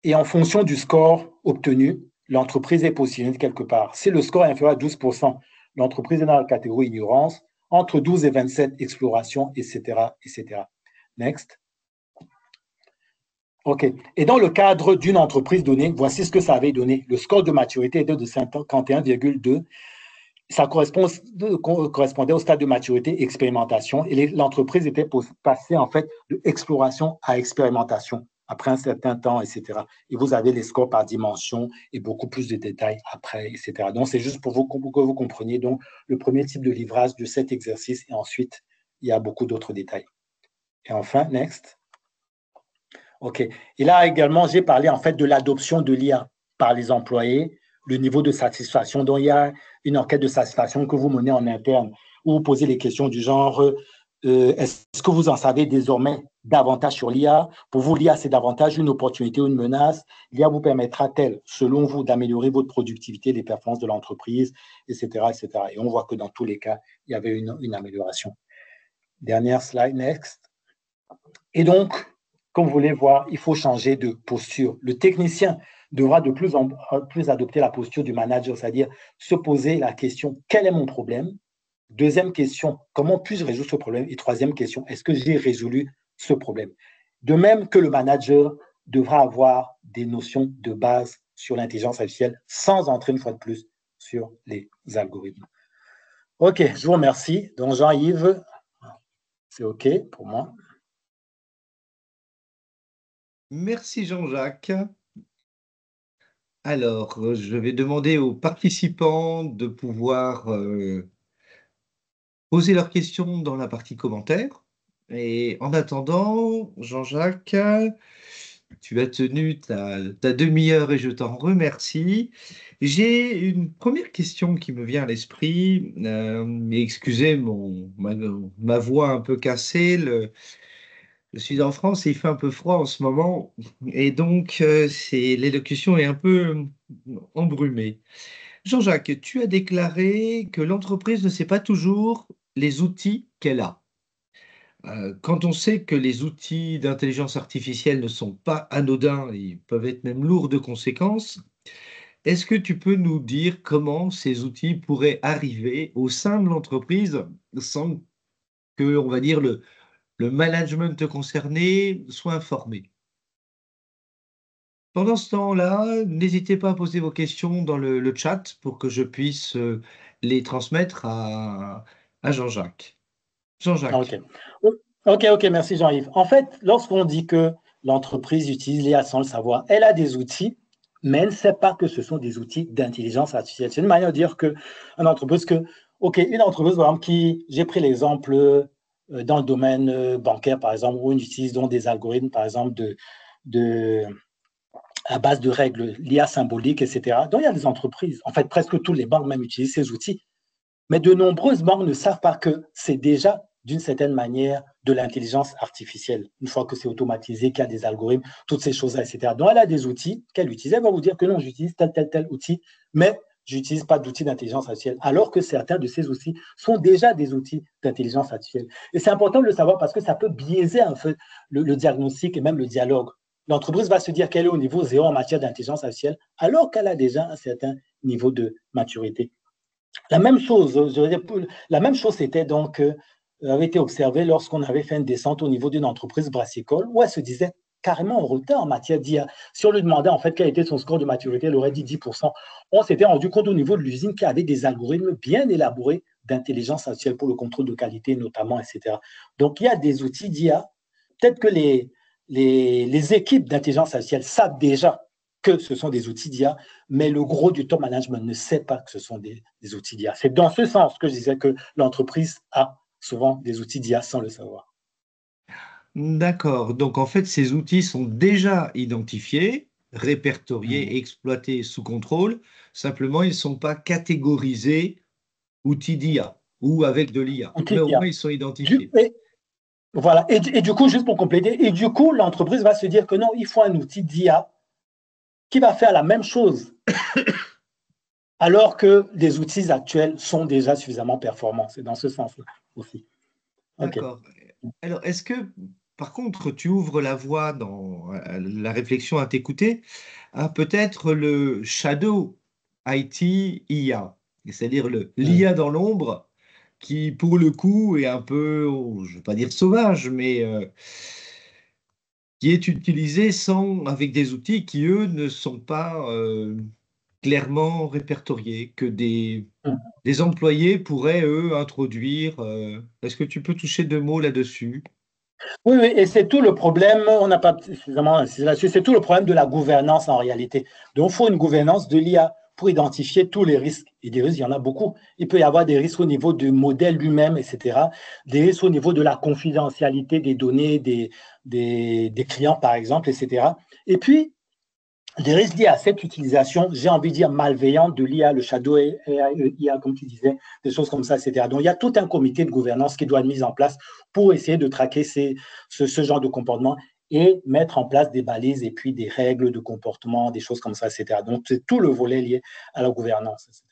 S2: Et en fonction du score obtenu, l'entreprise est positionnée quelque part. Si le score est inférieur à 12%, l'entreprise est dans la catégorie ignorance. Entre 12 et 27, exploration, etc., etc. Next. OK. Et dans le cadre d'une entreprise donnée, voici ce que ça avait donné. Le score de maturité était de 51,2. Ça correspondait au stade de maturité expérimentation et l'entreprise était passée en fait de exploration à expérimentation après un certain temps, etc. Et vous avez les scores par dimension et beaucoup plus de détails après, etc. Donc, c'est juste pour que vous compreniez donc le premier type de livrage de cet exercice et ensuite, il y a beaucoup d'autres détails. Et enfin, next. OK. Et là également, j'ai parlé en fait de l'adoption de l'IA par les employés, le niveau de satisfaction. Donc, il y a une enquête de satisfaction que vous menez en interne où vous posez les questions du genre est-ce que vous en savez désormais davantage sur l'IA? Pour vous, l'IA, c'est davantage une opportunité ou une menace? L'IA vous permettra-t-elle, selon vous, d'améliorer votre productivité, les performances de l'entreprise, etc., etc. Et on voit que dans tous les cas, il y avait une amélioration. Dernière slide, next. Et donc, comme vous voulez voir, il faut changer de posture. Le technicien devra de plus en plus adopter la posture du manager, c'est-à-dire se poser la question « Quel est mon problème ?» Deuxième question, « Comment puis-je résoudre ce problème ?» Et troisième question, « Est-ce que j'ai résolu ce problème ?» De même que le manager devra avoir des notions de base sur l'intelligence artificielle sans entrer une fois de plus sur les algorithmes. OK, je vous remercie. Donc, Jean-Yves, c'est OK pour moi.
S1: Merci Jean-Jacques. Alors, je vais demander aux participants de pouvoir poser leurs questions dans la partie commentaires. Et en attendant, Jean-Jacques, tu as tenu ta demi-heure et je t'en remercie. J'ai une première question qui me vient à l'esprit. Excusez ma voix un peu cassée. Je suis en France et il fait un peu froid en ce moment. Et donc, l'élocution est un peu embrumée. Jean-Jacques, tu as déclaré que l'entreprise ne sait pas toujours les outils qu'elle a. Quand on sait que les outils d'intelligence artificielle ne sont pas anodins, ils peuvent être même lourds de conséquences, est-ce que tu peux nous dire comment ces outils pourraient arriver au sein de l'entreprise sans que, on va dire, le management concerné soit informé? Pendant ce temps-là, n'hésitez pas à poser vos questions dans le chat pour que je puisse les transmettre à Jean-Jacques.
S2: OK.
S1: Jean-Jacques.
S2: OK, merci Jean-Yves. En fait, lorsqu'on dit que l'entreprise utilise l'IA sans le savoir, elle a des outils, mais elle ne sait pas que ce sont des outils d'intelligence artificielle. C'est une manière de dire que une entreprise, une entreprise, par exemple, j'ai pris l'exemple dans le domaine bancaire, par exemple, où on utilise donc des algorithmes, par exemple, à base de règles, l'IA symbolique, etc. Donc, il y a des entreprises, en fait, presque toutes les banques même utilisent ces outils. Mais de nombreuses banques ne savent pas que c'est déjà, d'une certaine manière, de l'intelligence artificielle. Une fois que c'est automatisé, qu'il y a des algorithmes, toutes ces choses-là, etc. Donc, elle a des outils qu'elle utilise. Elle va vous dire que non, j'utilise tel outil, mais je n'utilise pas d'outils d'intelligence artificielle, alors que certains de ces outils sont déjà des outils d'intelligence artificielle. Et c'est important de le savoir parce que ça peut biaiser un peu le diagnostic et même le dialogue. L'entreprise va se dire qu'elle est au niveau zéro en matière d'intelligence artificielle, alors qu'elle a déjà un certain niveau de maturité. La même chose, je veux dire, la même chose était donc avait été observée lorsqu'on avait fait une descente au niveau d'une entreprise brassicole où elle se disait carrément en retard en matière d'IA. Si on lui demandait en fait quel était son score de maturité, elle aurait dit 10%. On s'était rendu compte au niveau de l'usine qu'il y avait des algorithmes bien élaborés d'intelligence artificielle pour le contrôle de qualité notamment, etc. Donc il y a des outils d'IA. Peut-être que les équipes d'intelligence artificielle savent déjà que ce sont des outils d'IA, mais le gros du top management ne sait pas que ce sont des outils d'IA. C'est dans ce sens que je disais que l'entreprise a souvent des outils d'IA sans le savoir.
S1: D'accord. Donc, en fait, ces outils sont déjà identifiés, répertoriés, exploités sous contrôle. Simplement, ils ne sont pas catégorisés outils d'IA ou avec de l'IA.
S2: Outils
S1: Mais au
S2: d'IA.
S1: moins, ils sont identifiés.
S2: Voilà. Et du coup, juste pour compléter, et du coup, l'entreprise va se dire que non, il faut un outil d'IA qui va faire la même chose, alors que les outils actuels sont déjà suffisamment performants. C'est dans ce sens-là aussi. OK.
S1: D'accord. Alors, est-ce que, par contre, tu ouvres la voie dans la réflexion à t'écouter à peut-être le shadow IT IA, c'est-à-dire l'IA dans l'ombre, qui, pour le coup, est un peu, je ne veux pas dire sauvage, mais qui est utilisé avec des outils qui, eux, ne sont pas clairement répertoriés, que des employés pourraient, eux, introduire. Est-ce que tu peux toucher deux mots là-dessus?
S2: Oui, oui, et c'est tout le problème, on n'a pas suffisamment insisté là-dessus, c'est tout le problème de la gouvernance en réalité. Donc, il faut une gouvernance de l'IA pour identifier tous les risques. Et des risques, il y en a beaucoup. Il peut y avoir des risques au niveau du modèle lui-même, etc. Des risques au niveau de la confidentialité des données des clients, par exemple, etc. Et puis, des risques liés à cette utilisation, j'ai envie de dire malveillante de l'IA, le shadow IA, comme tu disais, des choses comme ça, etc. Donc, il y a tout un comité de gouvernance qui doit être mis en place pour essayer de traquer ce genre de comportement et mettre en place des balises et puis des règles de comportement, des choses comme ça, etc. Donc, c'est tout le volet lié à la gouvernance, etc.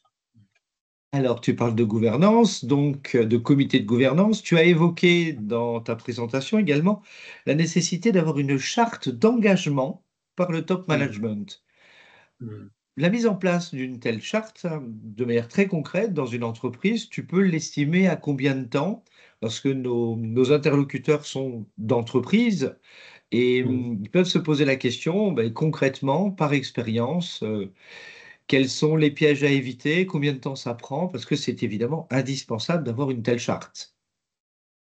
S1: Alors, tu parles de gouvernance, donc de comité de gouvernance. Tu as évoqué dans ta présentation également la nécessité d'avoir une charte d'engagement par le top
S2: Mmh.
S1: management.
S2: Mmh.
S1: La mise en place d'une telle charte, de manière très concrète, dans une entreprise, tu peux l'estimer à combien de temps? Parce que nos interlocuteurs sont d'entreprise Et
S2: Mhm.
S1: ils peuvent se poser la question, ben, concrètement, par expérience, quels sont les pièges à éviter, combien de temps ça prend, parce que c'est évidemment indispensable d'avoir une telle charte.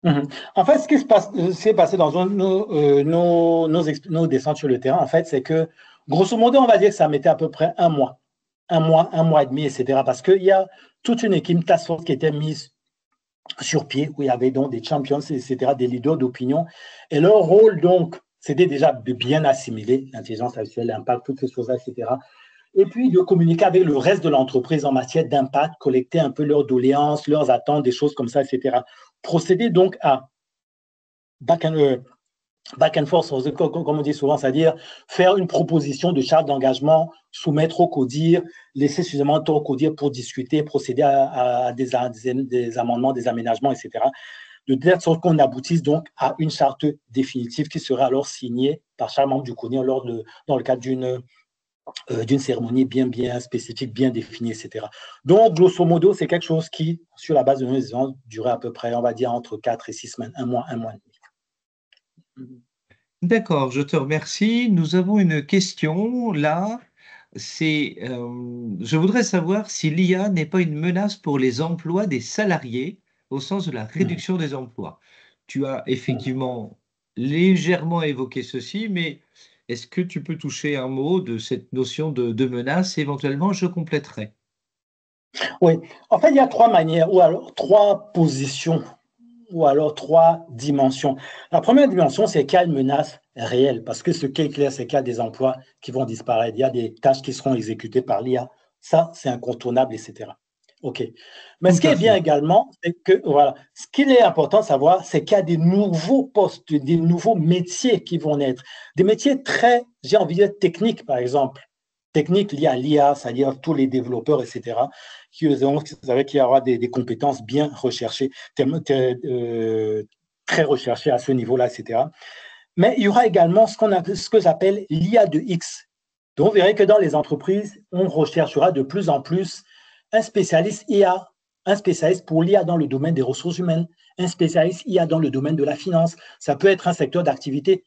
S2: Mhm. En fait, ce qui se passe, s'est passé dans nos descentes sur le terrain, en fait, c'est que, grosso modo, on va dire que ça mettait à peu près un mois et demi, etc. Parce qu'il y a toute une équipe task force qui était mise sur pied, où il y avait donc des champions, etc., des leaders d'opinion. Et leur rôle, donc, c'était déjà de bien assimiler l'intelligence artificielle, l'impact, toutes ces choses-là, etc. Et puis de communiquer avec le reste de l'entreprise en matière d'impact, collecter un peu leurs doléances, leurs attentes, des choses comme ça, etc. Procéder donc à back and, back and forth, comme on dit souvent, c'est-à-dire faire une proposition de charte d'engagement, soumettre au CODIR, laisser suffisamment de temps au CODIR pour discuter, procéder à des amendements, des aménagements, etc. De telle sorte qu'on aboutisse donc à une charte définitive qui sera alors signée par chaque membre du CODIR dans le cadre d'une cérémonie bien spécifique, bien définie, etc. Donc, grosso modo, c'est quelque chose qui, sur la base de nos exigences, durait à peu près, on va dire, entre 4 et 6 semaines, un mois et demi.
S1: D'accord, je te remercie. Nous avons une question là. Je voudrais savoir si l'IA n'est pas une menace pour les emplois des salariés au sens de la
S2: Mhm.
S1: réduction des emplois. Tu as
S2: Mhm.
S1: effectivement légèrement évoqué ceci, mais est-ce que tu peux toucher un mot de cette notion de menace? Éventuellement, je compléterai.
S2: Oui, en fait, il y a trois manières, ou alors trois positions, ou alors trois dimensions. La première dimension, c'est qu'il y a une menace réelle, parce que ce qui est clair, c'est qu'il y a des emplois qui vont disparaître, il y a des tâches qui seront exécutées par l'IA. Ça, c'est incontournable, etc. OK. Mais ce
S1: Tout
S2: qui
S1: à
S2: est bien
S1: fait.
S2: également, c'est que, voilà, ce qu'il est important de savoir, c'est qu'il y a des nouveaux postes, des nouveaux métiers qui vont naître. Des métiers très, j'ai envie de dire, techniques, par exemple. Techniques liées à l'IA, c'est-à-dire tous les développeurs, etc., qui auront, vous savez qu'il y aura des compétences bien recherchées, très recherchées à ce niveau-là, etc. Mais il y aura également ce que j'appelle l'IA de X. Donc, vous verrez que dans les entreprises, on recherchera de plus en plus un spécialiste IA, un spécialiste pour l'IA dans le domaine des ressources humaines, un spécialiste IA dans le domaine de la finance. Ça peut être un secteur d'activité,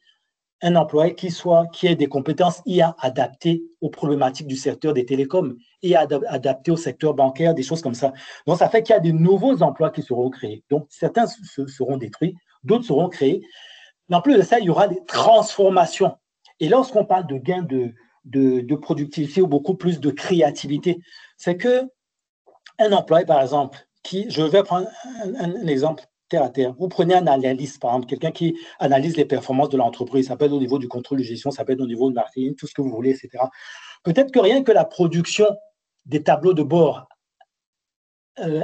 S2: un employé qui ait des compétences IA adaptées aux problématiques du secteur des télécoms, IA adaptées au secteur bancaire, des choses comme ça. Donc, ça fait qu'il y a de nouveaux emplois qui seront créés. Donc, certains seront détruits, d'autres seront créés. Mais en plus de ça, il y aura des transformations. Et lorsqu'on parle de gains de productivité ou beaucoup plus de créativité, c'est que un employé, par exemple, je vais prendre un exemple terre à terre. Vous prenez un analyste, par exemple, quelqu'un qui analyse les performances de l'entreprise. Ça peut être au niveau du contrôle de gestion, ça peut être au niveau de marketing, tout ce que vous voulez, etc. Peut-être que rien que la production des tableaux de bord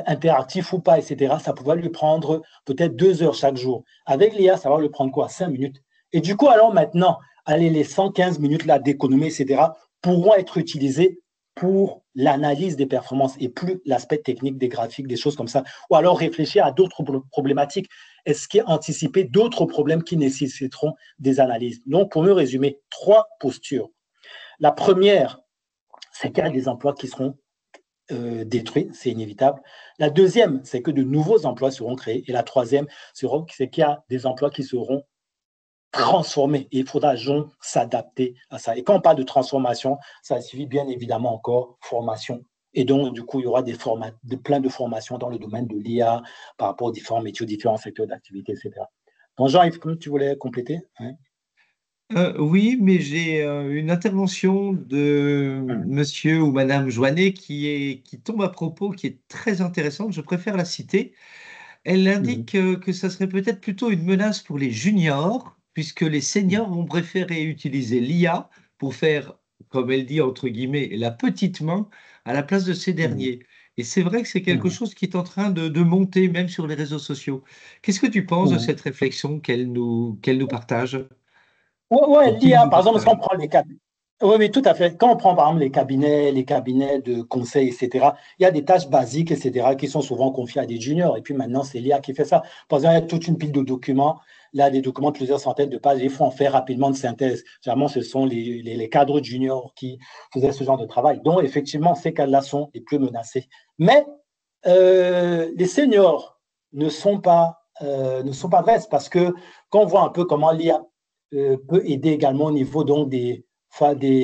S2: interactifs ou pas, etc., ça pourrait lui prendre peut-être 2 heures chaque jour. Avec l'IA, ça va lui prendre quoi? 5 minutes. Et du coup, alors maintenant, allez, les 115 minutes là d'économie, etc., pourront être utilisées pour l'analyse des performances et plus l'aspect technique des graphiques, des choses comme ça. Ou alors réfléchir à d'autres problématiques. Est-ce qu'il y a anticipé d'autres problèmes qui nécessiteront des analyses? Donc, pour me résumer, trois postures. La première, c'est qu'il y a des emplois qui seront détruits, c'est inévitable. La deuxième, c'est que de nouveaux emplois seront créés. Et la troisième, c'est qu'il y a des emplois qui seront transformés. Et il faudra donc s'adapter à ça. Et quand on parle de transformation, ça suffit bien évidemment encore formation. Et donc, du coup, il y aura plein de formations dans le domaine de l'IA par rapport aux différents métiers, aux différents secteurs d'activité, etc. Donc, Jean-Yves, comme tu voulais compléter, hein?
S1: Oui, mais j'ai une intervention de monsieur ou madame Joannet qui tombe à propos, qui est très intéressante. Je préfère la citer. Elle
S2: Mhm.
S1: indique que ça serait peut-être plutôt une menace pour les juniors, puisque les seniors vont préférer utiliser l'IA pour faire, comme elle dit, entre guillemets, la petite main à la place de ces
S2: Mhm.
S1: derniers. Et c'est vrai que c'est quelque
S2: Mhm.
S1: chose qui est en train de monter, même sur les réseaux sociaux. Qu'est-ce que tu penses de
S2: Mhm.
S1: cette réflexion qu'elle nous partage?
S2: Ouais, ouais,
S1: Ou qu'il
S2: l'IA,
S1: nous
S2: par exemple, si on
S1: partage?
S2: prend les cabinets. Oui, oui, tout à fait. Quand on prend par exemple les cabinets de conseil, etc., il y a des tâches basiques, etc., qui sont souvent confiées à des juniors. Et puis maintenant, c'est l'IA qui fait ça. Par exemple, il y a toute une pile de documents, là, des documents de plusieurs centaines de pages, il faut en faire rapidement une synthèse. Généralement, ce sont les cadres juniors qui faisaient ce genre de travail. Donc, effectivement, ces cadres-là sont les plus menacés. Mais les seniors ne sont pas restes parce que quand on voit un peu comment l'IA peut aider également au niveau donc des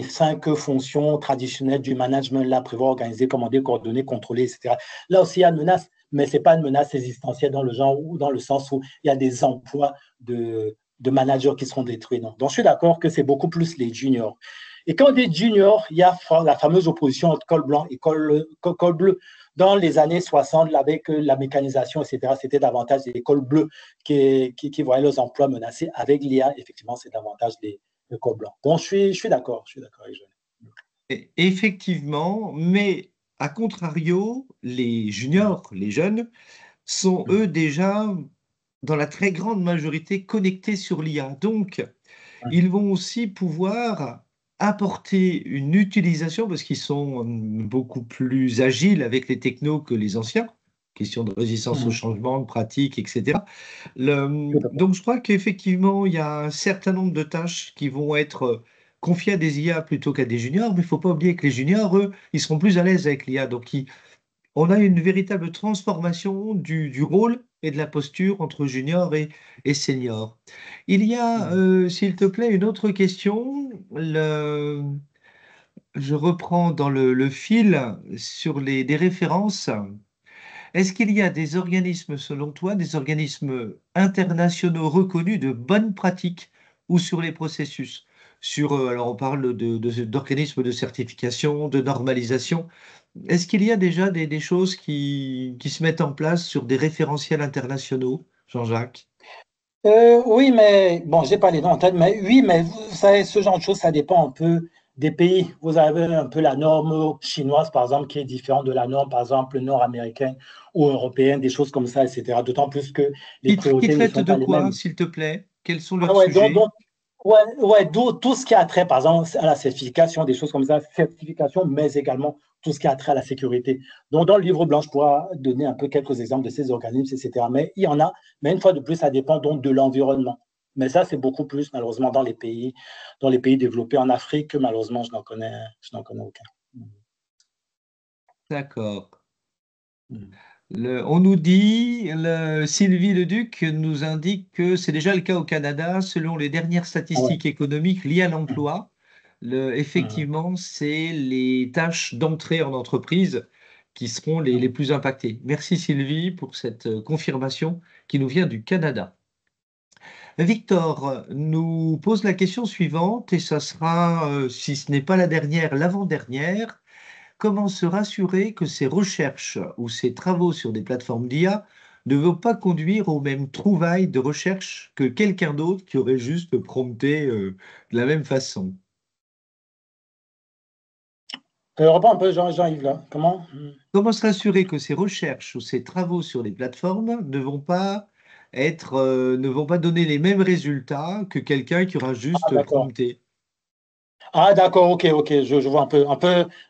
S2: 5 fonctions traditionnelles du management, là, prévoir, organiser, commander, coordonner, contrôler, etc. Là aussi, il y a une menace, mais ce n'est pas une menace existentielle dans le genre ou dans le sens où il y a des emplois de managers qui seront détruits. Non. Donc, je suis d'accord que c'est beaucoup plus les juniors. Et quand on dit junior, il y a la fameuse opposition entre col blanc et col bleu. Dans les années 60, avec la mécanisation, etc., c'était davantage les cols bleus qui voyaient leurs emplois menacés. Avec l'IA, effectivement, c'est davantage les cols blancs. Bon, je suis d'accord avec Joël.
S1: Effectivement, mais à contrario, les juniors, les jeunes, sont eux déjà, dans la très grande majorité, connectés sur l'IA. Donc, ils vont aussi pouvoir apporter une utilisation, parce qu'ils sont beaucoup plus agiles avec les technos que les anciens, question de résistance au changement, de pratique, etc. Donc je crois qu'effectivement, il y a un certain nombre de tâches qui vont être confiées à des IA plutôt qu'à des juniors, mais il ne faut pas oublier que les juniors, eux, ils seront plus à l'aise avec l'IA. Donc on a une véritable transformation du rôle et de la posture entre junior et senior. Il y a, s'il te plaît, une autre question. Je reprends dans le fil sur des références. Est-ce qu'il y a des organismes, selon toi, des organismes internationaux reconnus de bonnes pratiques ou sur les processus? Alors on parle d'organismes de certification, de normalisation. Est-ce qu'il y a déjà des choses qui se mettent en place sur des référentiels internationaux, Jean-Jacques?
S2: Oui, mais bon, j'ai pas les noms en tête, mais oui, mais vous savez, ce genre de choses, ça dépend un peu des pays. Vous avez un peu la norme chinoise, par exemple, qui est différente de la norme, par exemple, nord-américaine ou européenne, des choses comme ça, etc. D'autant plus que les
S1: Qui
S2: priorités ne
S1: traite
S2: sont
S1: de
S2: pas les
S1: quoi,
S2: mêmes.
S1: s'il te plaît? Quels sont
S2: Ah
S1: leurs
S2: ouais,
S1: sujets?
S2: tout ce qui a trait, par exemple, à la certification, des choses comme ça, certification, mais également tout ce qui a trait à la sécurité. Donc, dans le livre blanc, je pourrais donner un peu quelques exemples de ces organismes, etc. Mais il y en a, mais une fois de plus, ça dépend donc de l'environnement. Mais ça, c'est beaucoup plus, malheureusement, dans les pays développés en Afrique, que malheureusement, je n'en connais aucun.
S1: D'accord.
S2: Mm.
S1: On nous dit, Sylvie Leduc nous indique que c'est déjà le cas au Canada, selon les dernières
S2: Ah ouais.
S1: statistiques économiques liées à
S2: Mm.
S1: l'emploi.
S2: Mm.
S1: Effectivement, c'est les tâches d'entrée en entreprise qui seront les
S2: Mm.
S1: plus impactées. Merci Sylvie pour cette confirmation qui nous vient du Canada. Victor nous pose la question suivante, et ça sera, si ce n'est pas la dernière, l'avant-dernière. Comment se rassurer que ces recherches ou ces travaux sur des plateformes d'IA ne vont pas conduire aux mêmes trouvailles de recherche que quelqu'un d'autre qui aurait juste prompté de la même façon?
S2: Reprends un peu, Jean-Yves, là. Comment? Mm.
S1: Comment se rassurer que ces recherches ou ces travaux sur les plateformes ne vont pas donner les mêmes résultats que quelqu'un qui aura
S2: Ah,
S1: juste
S2: d'accord.
S1: prompté?
S2: Ah, d'accord, ok, je vois un peu.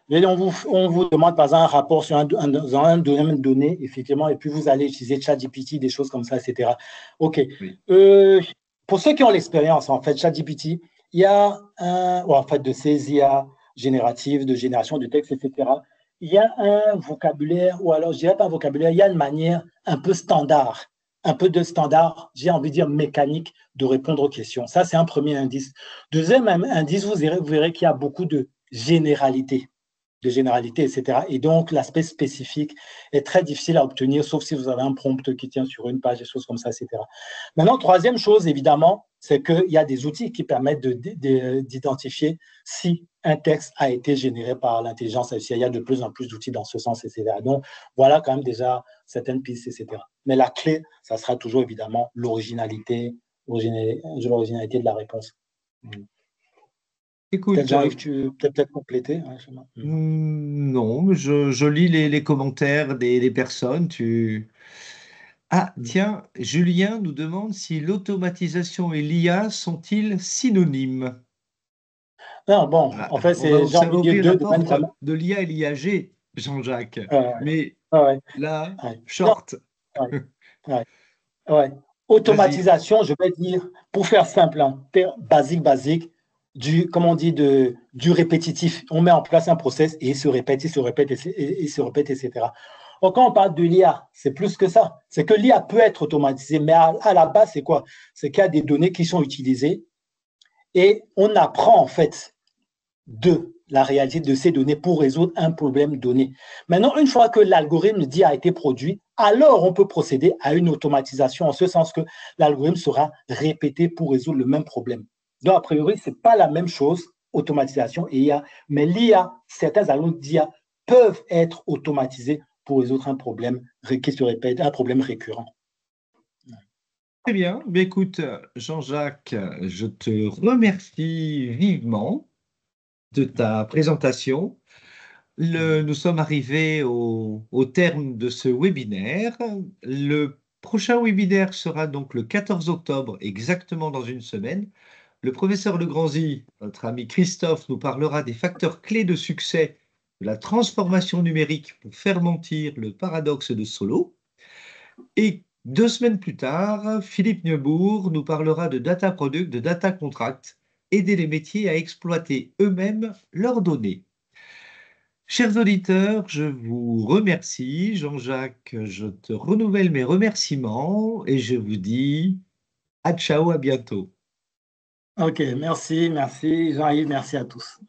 S2: Mais on vous demande par exemple un rapport sur dans un domaine donné, effectivement, et puis vous allez utiliser ChatGPT, des choses comme ça, etc. Ok.
S1: Oui.
S2: Euh, pour ceux qui ont l'expérience, en fait, ChatGPT, il y a en fait, de ces IA génératives, de génération de texte, etc. Il y a un vocabulaire, ou alors je dirais pas un vocabulaire, il y a une manière un peu standard, un peu de standard, j'ai envie de dire mécanique, de répondre aux questions. Ça, c'est un premier indice. Deuxième indice, vous verrez qu'il y a beaucoup de généralité, etc. Et donc, l'aspect spécifique est très difficile à obtenir, sauf si vous avez un prompt qui tient sur une page, des choses comme ça, etc. Maintenant, troisième chose, évidemment, c'est qu'il y a des outils qui permettent d'identifier si un texte a été généré par l'intelligence artificielle. Il y a de plus en plus d'outils dans ce sens, etc. Donc, voilà quand même déjà certaines pistes, etc. Mais la clé, ça sera toujours évidemment l'originalité de la réponse. Peut-être,
S1: Écoute,
S2: Jean-Yves, tu peux peut-être compléter. Hein,
S1: non, mais je lis les commentaires des personnes. Ah, tiens, Julien nous demande si l'automatisation et l'IA sont-ils synonymes?
S2: Non, bon,
S1: Ah,
S2: en fait, j'ai
S1: ça va
S2: envie de dire
S1: ouvrir la
S2: deux domaines
S1: porte
S2: vraiment.
S1: de l'IA et l'IAG, Jean-Jacques.
S2: Euh,
S1: Mais
S2: ouais,
S1: là,
S2: ouais. Non,
S1: short,
S2: ouais, ouais, ouais.
S1: vas-y.
S2: Automatisation, je vais dire, pour faire simple, hein, basique, comment on dit, du répétitif. On met en place un process et il se répète, il se répète, il se répète, etc. Or, quand on parle de l'IA, c'est plus que ça. C'est que l'IA peut être automatisée, mais à la base, c'est quoi? C'est qu'il y a des données qui sont utilisées et on apprend en fait de la réalité de ces données pour résoudre un problème donné. Maintenant, une fois que l'algorithme dit a été produit, alors on peut procéder à une automatisation en ce sens que l'algorithme sera répété pour résoudre le même problème. Donc, a priori, ce n'est pas la même chose, automatisation et IA, mais l'IA, certains algorithmes d'IA peuvent être automatisés pour résoudre un problème qui se répète, un problème récurrent.
S1: Très bien. Mais écoute, Jean-Jacques, je te remercie vivement de ta présentation. Nous sommes arrivés au terme de ce webinaire. Le prochain webinaire sera donc le 14 octobre, exactement dans une semaine. Le professeur Legranzy, notre ami Christophe, nous parlera des facteurs clés de succès de la transformation numérique pour faire mentir le paradoxe de Solow. Et 2 semaines plus tard, Philippe Neubourg nous parlera de data product, de data contract, aider les métiers à exploiter eux-mêmes leurs données. Chers auditeurs, je vous remercie. Jean-Jacques, je te renouvelle mes remerciements et je vous dis à ciao, à bientôt.
S2: Ok, merci, merci Jean-Yves, merci à tous.